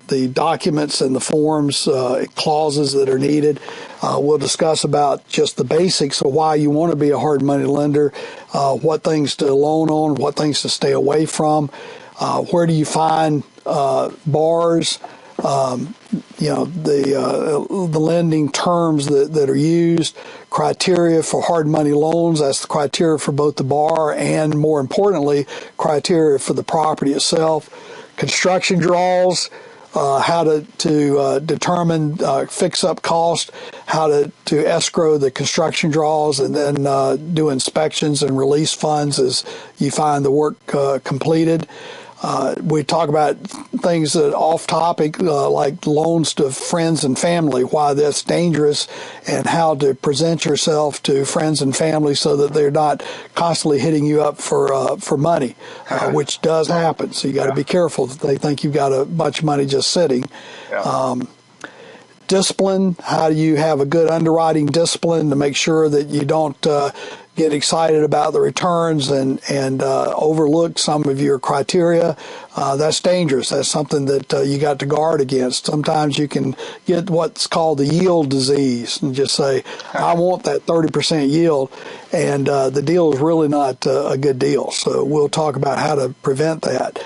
the documents and the forms, clauses that are needed. We'll discuss about just the basics of why you want to be a hard money lender, what things to loan on, what things to stay away from, where do you find bars, the lending terms that are used, criteria for hard money loans. That's the criteria for both the bar and, more importantly, criteria for the property itself. Construction draws, how to determine fix-up cost, how to escrow the construction draws, and then do inspections and release funds as you find the work completed. We talk about things that off topic, like loans to friends and family, why that's dangerous, and how to present yourself to friends and family so that they're not constantly hitting you up for money, which does happen. So you got to be careful that they think you've got a bunch of money just sitting. Discipline, how do you have a good underwriting discipline to make sure that you don't get excited about the returns and overlook some of your criteria. That's dangerous. That's something that you got to guard against. Sometimes you can get what's called the yield disease and just say, I want that 30% yield, and the deal is really not a good deal. So we'll talk about how to prevent that.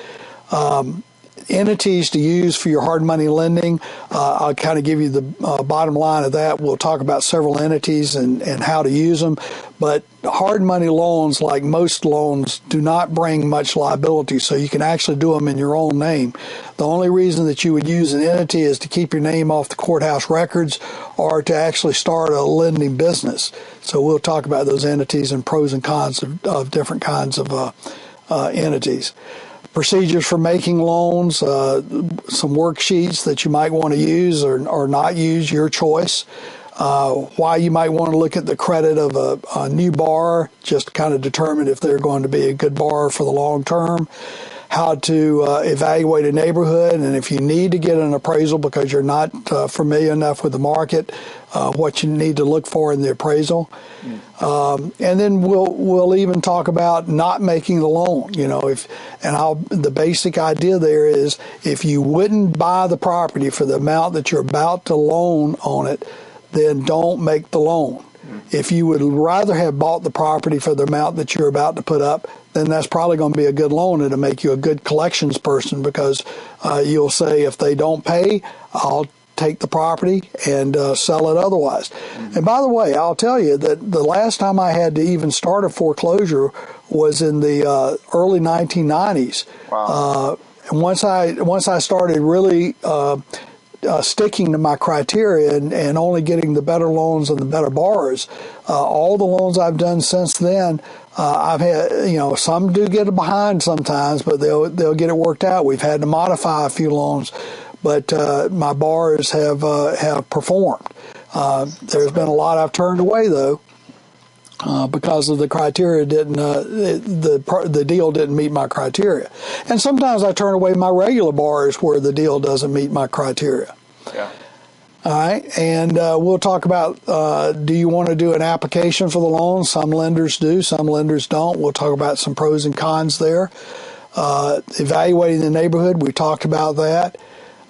entities to use for your hard money lending. I'll kind of give you the bottom line of that. We'll talk about several entities and how to use them. But hard money loans, like most loans, do not bring much liability, so you can actually do them in your own name. The only reason that you would use an entity is to keep your name off the courthouse records or to actually start a lending business. So we'll talk about those entities and pros and cons of different kinds of entities. Procedures for making loans, some worksheets that you might want to use or not use, your choice. Why you might want to look at the credit of a new borrower, just to kind of determine if they're going to be a good borrower for the long term. How to evaluate a neighborhood, and if you need to get an appraisal because you're not familiar enough with the market, what you need to look for in the appraisal. And then we'll even talk about not making the loan. The basic idea there is if you wouldn't buy the property for the amount that you're about to loan on it, then don't make the loan. If you would rather have bought the property for the amount that you're about to put up, then that's probably going to be a good loan. It'll make you a good collections person because you'll say, if they don't pay, I'll take the property and sell it otherwise. And by the way, I'll tell you that the last time I had to even start a foreclosure was in the early 1990s. Wow. And once I started really sticking to my criteria and only getting the better loans and the better borrowers, all the loans I've done since then, I've had, some do get behind sometimes, but they'll get it worked out. We've had to modify a few loans, but my borrowers have performed. There's been a lot I've turned away though, because of the criteria the deal didn't meet my criteria. And sometimes I turn away my regular borrowers where the deal doesn't meet my criteria. Yeah. All right, and we'll talk about, do you want to do an application for the loan? Some lenders do, some lenders don't. We'll talk about some pros and cons there. Evaluating the neighborhood, we talked about that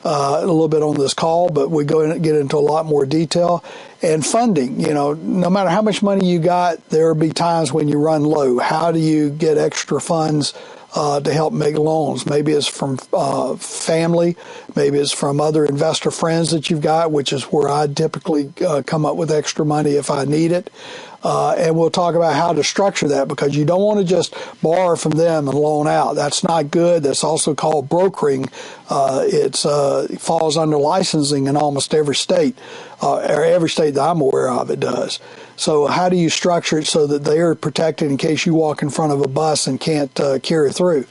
a little bit on this call, but we get into a lot more detail. And funding, no matter how much money you got, there will be times when you run low. How do you get extra funds to help make loans? Maybe it's from family, maybe it's from other investor friends that you've got, which is where I typically come up with extra money if I need it. And we'll talk about how to structure that, because you don't want to just borrow from them and loan out. That's not good. That's also called brokering. It falls under licensing in almost every state, or every state that I'm aware of it does. So how do you structure it so that they are protected in case you walk in front of a bus and can't carry through?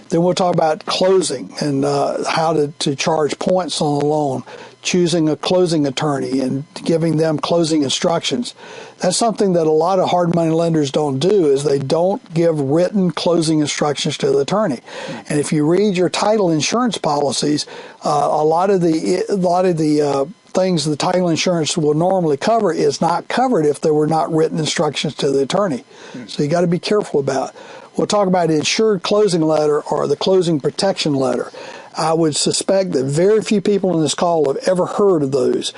Then we'll talk about closing and how to charge points on a loan, choosing a closing attorney and giving them closing instructions. That's something that a lot of hard money lenders don't do, is they don't give written closing instructions to the attorney. And if you read your title insurance policies, a lot of the things the title insurance will normally cover is not covered if there were not written instructions to the attorney. So you got to be careful about it. We'll talk about insured closing letter or the closing protection letter. I would suspect that very few people in this call have ever heard of those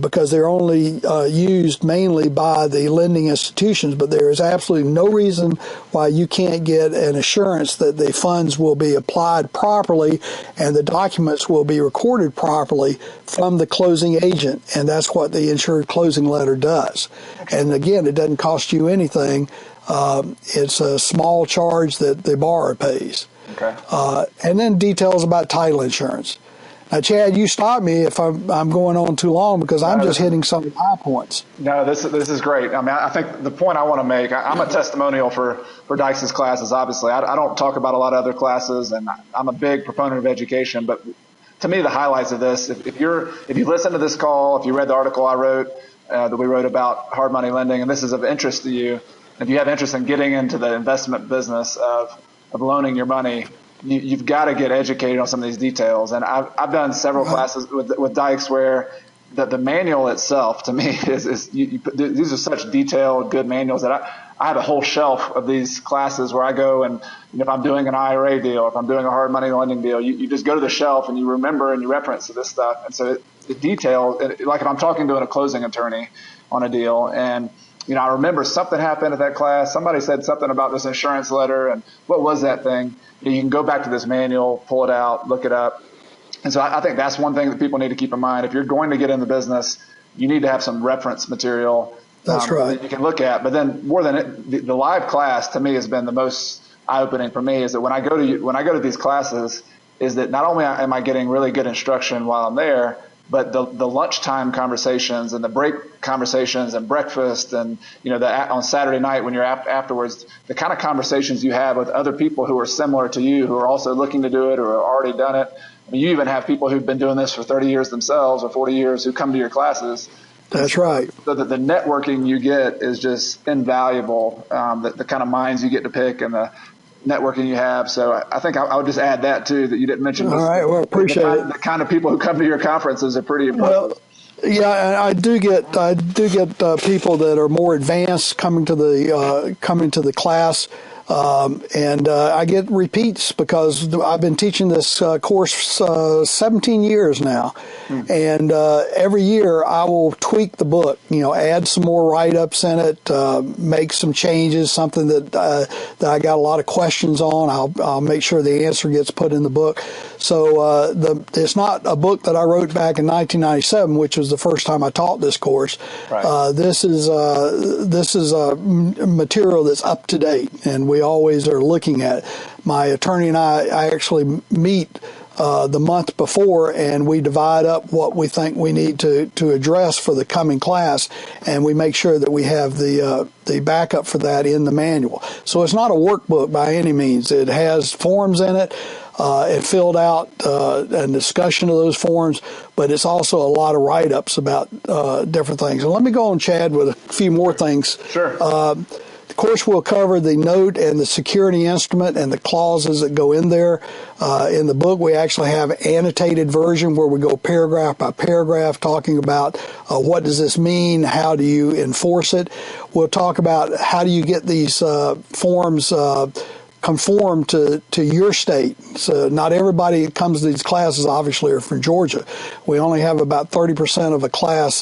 because they're only used mainly by the lending institutions, but there is absolutely no reason why you can't get an assurance that the funds will be applied properly and the documents will be recorded properly from the closing agent, and that's what the insured closing letter does. And again, it doesn't cost you anything. It's a small charge that the borrower pays. Okay. And then details about title insurance. Now, Chad, you stop me if I'm going on too long, because I'm just hitting some of the high points. No, this is great. I mean, I think the point I want to make, I'm a testimonial for Dyches classes, obviously. I don't talk about a lot of other classes, and I'm a big proponent of education. But to me, the highlights of this, if you listen to this call, if you read the article I wrote, that we wrote about hard money lending, and this is of interest to you, if you have interest in getting into the investment business of loaning your money, you've got to get educated on some of these details. And I've done several classes with Dyches where the manual itself, to me, is these are such detailed, good manuals that I have a whole shelf of these classes where I go and if I'm doing an IRA deal, if I'm doing a hard money lending deal, you just go to the shelf and you remember and you reference this stuff. And so the detail, like if I'm talking to a closing attorney on a deal and I remember something happened at that class. Somebody said something about this insurance letter, and what was that thing? You can go back to this manual, pull it out, look it up. And so I think that's one thing that people need to keep in mind. If you're going to get in the business, you need to have some reference material That's right. that you can look at. But then more than it, the live class to me has been the most eye-opening for me, is that when I go to these classes, is that not only am I getting really good instruction while I'm there, but the lunchtime conversations and the break conversations and breakfast and, on Saturday night when you're afterwards, the kind of conversations you have with other people who are similar to you, who are also looking to do it or have already done it. I mean, you even have people who've been doing this for 30 years themselves or 40 years who come to your classes. That's right. So the networking you get is just invaluable. The kind of minds you get to pick and the networking you have. So I think I would just add that too, that you didn't mention. All right. Well, appreciate it. The kind of people who come to your conferences are pretty impressive. Well, yeah, and I do get people that are more advanced coming to the class. And I get repeats because I've been teaching this course 17 years now. And every year I will tweak the book, add some more write-ups in it, make some changes, something that I got a lot of questions on. I'll make sure the answer gets put in the book. So it's not a book that I wrote back in 1997, which was the first time I taught this course. Right. This is material that's up to date, and we always are looking at it. My attorney and I actually meet the month before, and we divide up what we think we need to address for the coming class, and we make sure that we have the backup for that in the manual. So it's not a workbook by any means. It has forms in it. It filled out a discussion of those forms, but it's also a lot of write-ups about different things. And let me go on, Chad, with a few more things. Sure. Of course, we'll cover the note and the security instrument and the clauses that go in there. In the book, we actually have an annotated version where we go paragraph by paragraph talking about what does this mean, how do you enforce it. We'll talk about how do you get these forms conform to your state. So not everybody that comes to these classes obviously are from Georgia. We only have about 30% of a class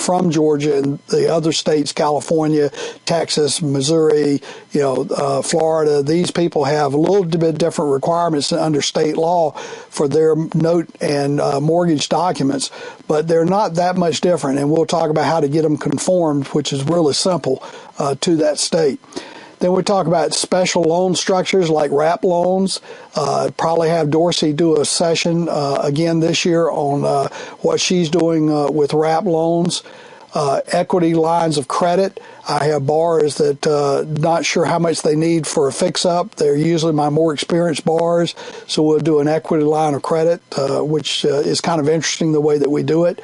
from Georgia, and the other states, California, Texas, Missouri, Florida, these people have a little bit different requirements under state law for their note and mortgage documents, but they're not that much different, and we'll talk about how to get them conformed, which is really simple to that state. Then we talk about special loan structures like wrap loans. Probably have Dorsey do a session again this year on what she's doing with wrap loans. Equity lines of credit. I have borrowers that not sure how much they need for a fix-up. They're usually my more experienced borrowers, so we'll do an equity line of credit, which is kind of interesting the way that we do it.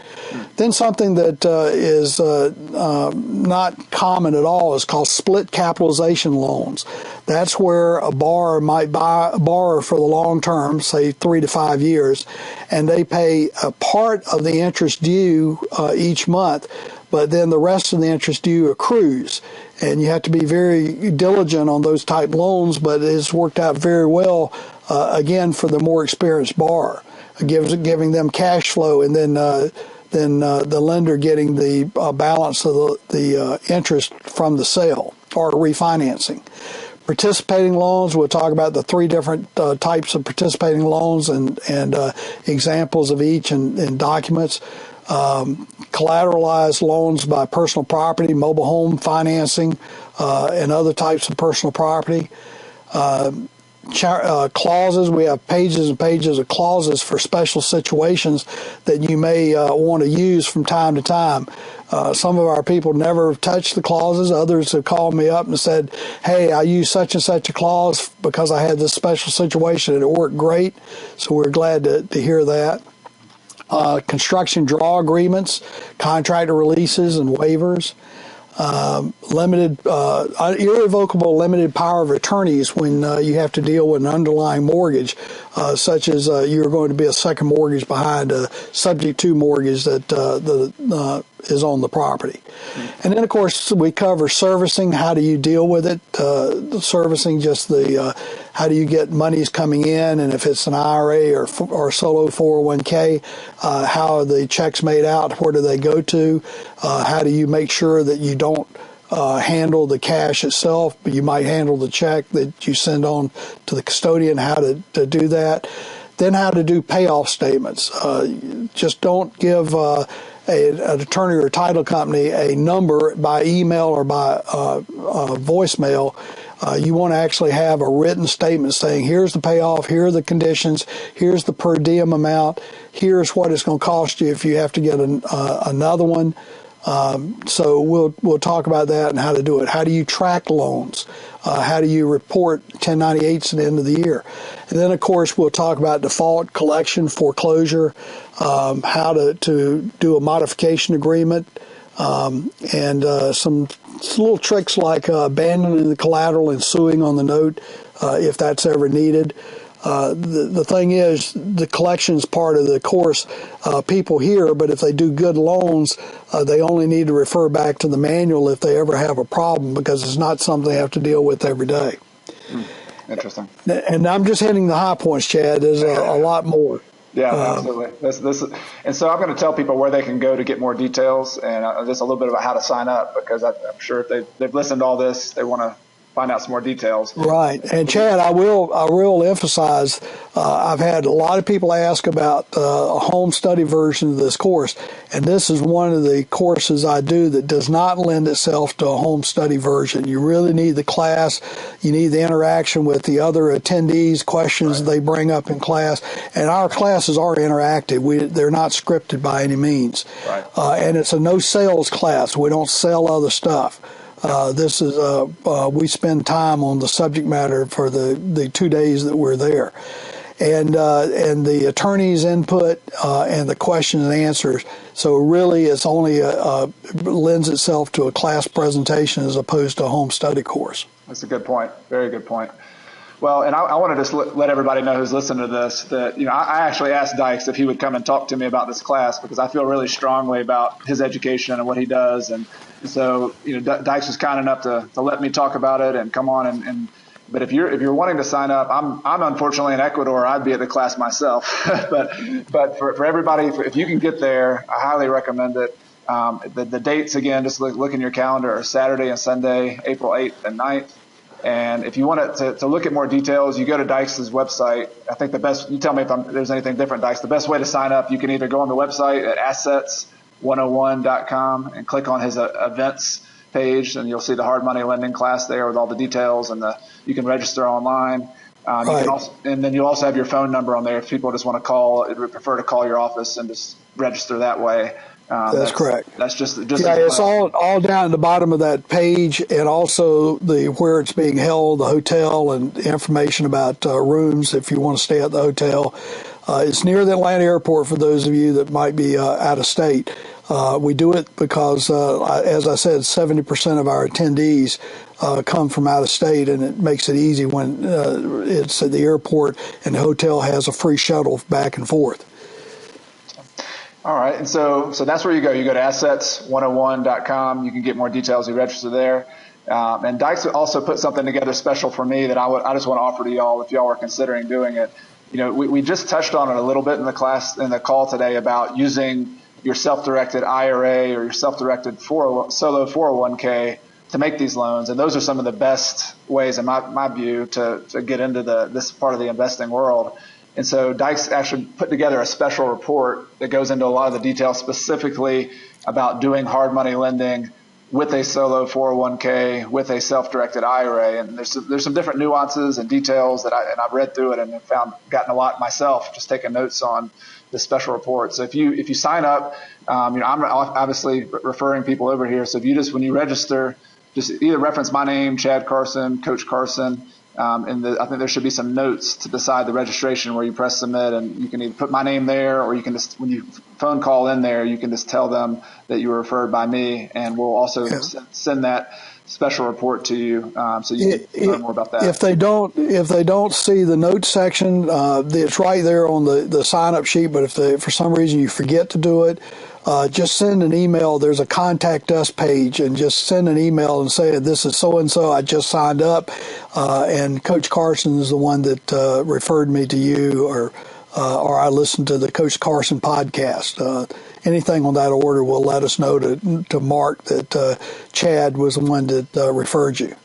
Then something that is not common at all is called split capitalization loans. That's where a borrower might borrow for the long term, say 3 to 5 years, and they pay a part of the interest due each month, but then the rest of the interest due accrues. And you have to be very diligent on those type loans, but it's worked out very well, again, for the more experienced borrower, giving them cash flow, and then the lender getting the balance of the interest from the sale or refinancing. Participating loans, we'll talk about the 3 different types of participating loans and examples of each in documents. Collateralized loans by personal property, mobile home financing, and other types of personal property. Clauses, we have pages and pages of clauses for special situations that you may want to use from time to time. Some of our people never touch the clauses. Others have called me up and said, hey, I used such and such a clause because I had this special situation and it worked great. So we're glad to hear that. Construction draw agreements, contractor releases and waivers, irrevocable limited power of attorneys when you have to deal with an underlying mortgage, such as you're going to be a second mortgage behind a subject to mortgage that on the property. And then, of course, we cover servicing. How do you deal with it? The servicing, just the how do you get monies coming in, and if it's an IRA or solo 401k, how are the checks made out? Where do they go to? How do you make sure that you don't handle the cash itself, but you might handle the check that you send on to the custodian, how to do that. Then how to do payoff statements. Just don't give an attorney or title company a number by email or by voicemail. You want to actually have a written statement saying, here's the payoff, here are the conditions, here's the per diem amount, here's what it's going to cost you if you have to get another one. So we'll talk about that and how to do it. How do you track loans? How do you report 1098s at the end of the year? And then, of course, we'll talk about default, collection, foreclosure, how to do a modification agreement, and some little tricks like abandoning the collateral and suing on the note if that's ever needed. The thing is, the collections part of the course, people hear, but if they do good loans, they only need to refer back to the manual if they ever have a problem, because it's not something they have to deal with every day. Interesting. And I'm just hitting the high points, Chad. There's a lot more. Yeah, absolutely. And so I'm going to tell people where they can go to get more details and just a little bit about how to sign up, because I'm sure if they've listened to all this, they want to find out some more details. Right. And Chad, I will emphasize, I've had a lot of people ask about a home study version of this course, and this is one of the courses I do that does not lend itself to a home study version. You really need the class. You need the interaction with the other attendees, questions they bring up in class. And our classes are interactive. They're not scripted by any means. Right. And it's a no sales class. We don't sell other stuff. This is we spend time on the subject matter for the 2 days that we're there, and the attorney's input and the questions and answers. So really, it's only lends itself to a class presentation as opposed to a home study course. That's a good point. Very good point. Well, and I want to just let everybody know who's listening to this that, I actually asked Dyches if he would come and talk to me about this class, because I feel really strongly about his education and what he does. And so, Dyches was kind enough to let me talk about it and come on. But if you're wanting to sign up, I'm unfortunately in Ecuador. I'd be at the class myself. but for everybody, if you can get there, I highly recommend it. The dates, again, just look in your calendar, are Saturday and Sunday, April 8th and 9th. And if you want to look at more details, you go to Dyches' website. I think you tell me if there's anything different, Dyches. The best way to sign up, you can either go on the website at assets101.com and click on his events page, and you'll see the hard money lending class there with all the details, and you can register online. You can also, and then you'll also have your phone number on there if people just want to call, prefer to call your office and just register that way. That's correct. That's just it's all down at the bottom of that page, and also where it's being held, the hotel, and information about rooms if you want to stay at the hotel. It's near the Atlanta airport for those of you that might be out of state. We do it because, as I said, 70% of our attendees come from out of state, and it makes it easy when it's at the airport and the hotel has a free shuttle back and forth. All right. And so that's where you go. You go to assets101.com. You can get more details. You register there. And Dyches also put something together special for me that I just want to offer to y'all if y'all are considering doing it. We just touched on it a little bit in the call today about using your self-directed IRA or your self-directed solo 401k to make these loans. And those are some of the best ways, in my view, to get into this part of the investing world. And so Dyches actually put together a special report that goes into a lot of the details specifically about doing hard money lending with a solo 401k, with a self-directed IRA. And there's some different nuances and details that I've read through it and have gotten a lot myself, just taking notes on this special report. So if you sign up, I'm obviously referring people over here. So if when you register, just either reference my name, Chad Carson, Coach Carson. I think there should be some notes to decide the registration where you press submit, and you can either put my name there, or you can just, when you phone call in there, you can just tell them that you were referred by me, and we'll also send that special report to you, so you can learn more about that. If they don't see the notes section, it's right there on the sign up sheet. But if for some reason you forget to do it, just send an email. There's a contact us page, and just send an email and say, this is so-and-so, I just signed up, and Coach Carson is the one that referred me to you, or I listened to the Coach Carson podcast. Anything on that order will let us know to Mark that Chad was the one that referred you.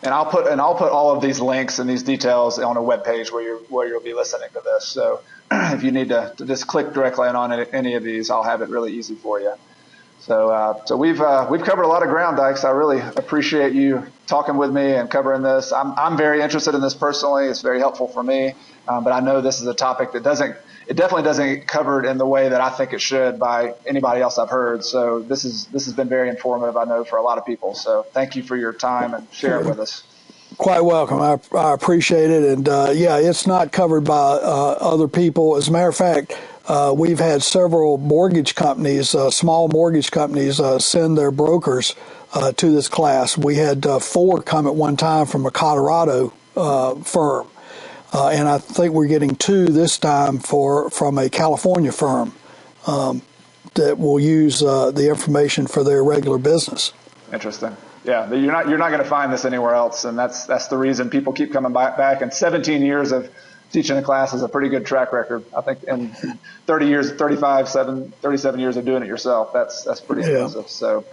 And I'll put all of these links and these details on a web page where you'll be listening to this. So if you need to just click directly on any of these, I'll have it really easy for you. So we've covered a lot of ground, Dyches. I really appreciate you talking with me and covering this. I'm very interested in this personally. It's very helpful for me, but I know this is a topic that definitely doesn't get covered in the way that I think it should by anybody else I've heard. So this has been very informative, I know, for a lot of people. So thank you for your time and sharing with us. Quite welcome. I appreciate it. And it's not covered by other people. As a matter of fact, we've had several mortgage companies, small mortgage companies, send their brokers to this class. We had 4 come at one time from a Colorado firm. And I think we're getting 2 this time from a California firm that will use the information for their regular business. Interesting. Yeah, you're not going to find this anywhere else, and that's the reason people keep coming back. And 17 years of teaching a class is a pretty good track record. I think in 37 years of doing it yourself, that's pretty impressive. So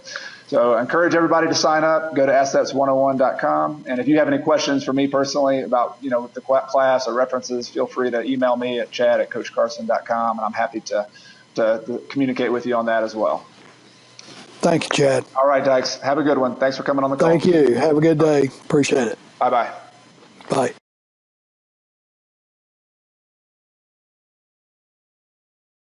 I encourage everybody to sign up. Go to assets101.com, and if you have any questions for me personally about the class or references, feel free to email me at chad@coachcarson.com, and I'm happy to communicate with you on that as well. Thank you, Chad. All right, Dyches. Have a good one. Thanks for coming on the call. Thank you. Have a good day. Appreciate it. Bye-bye. Bye.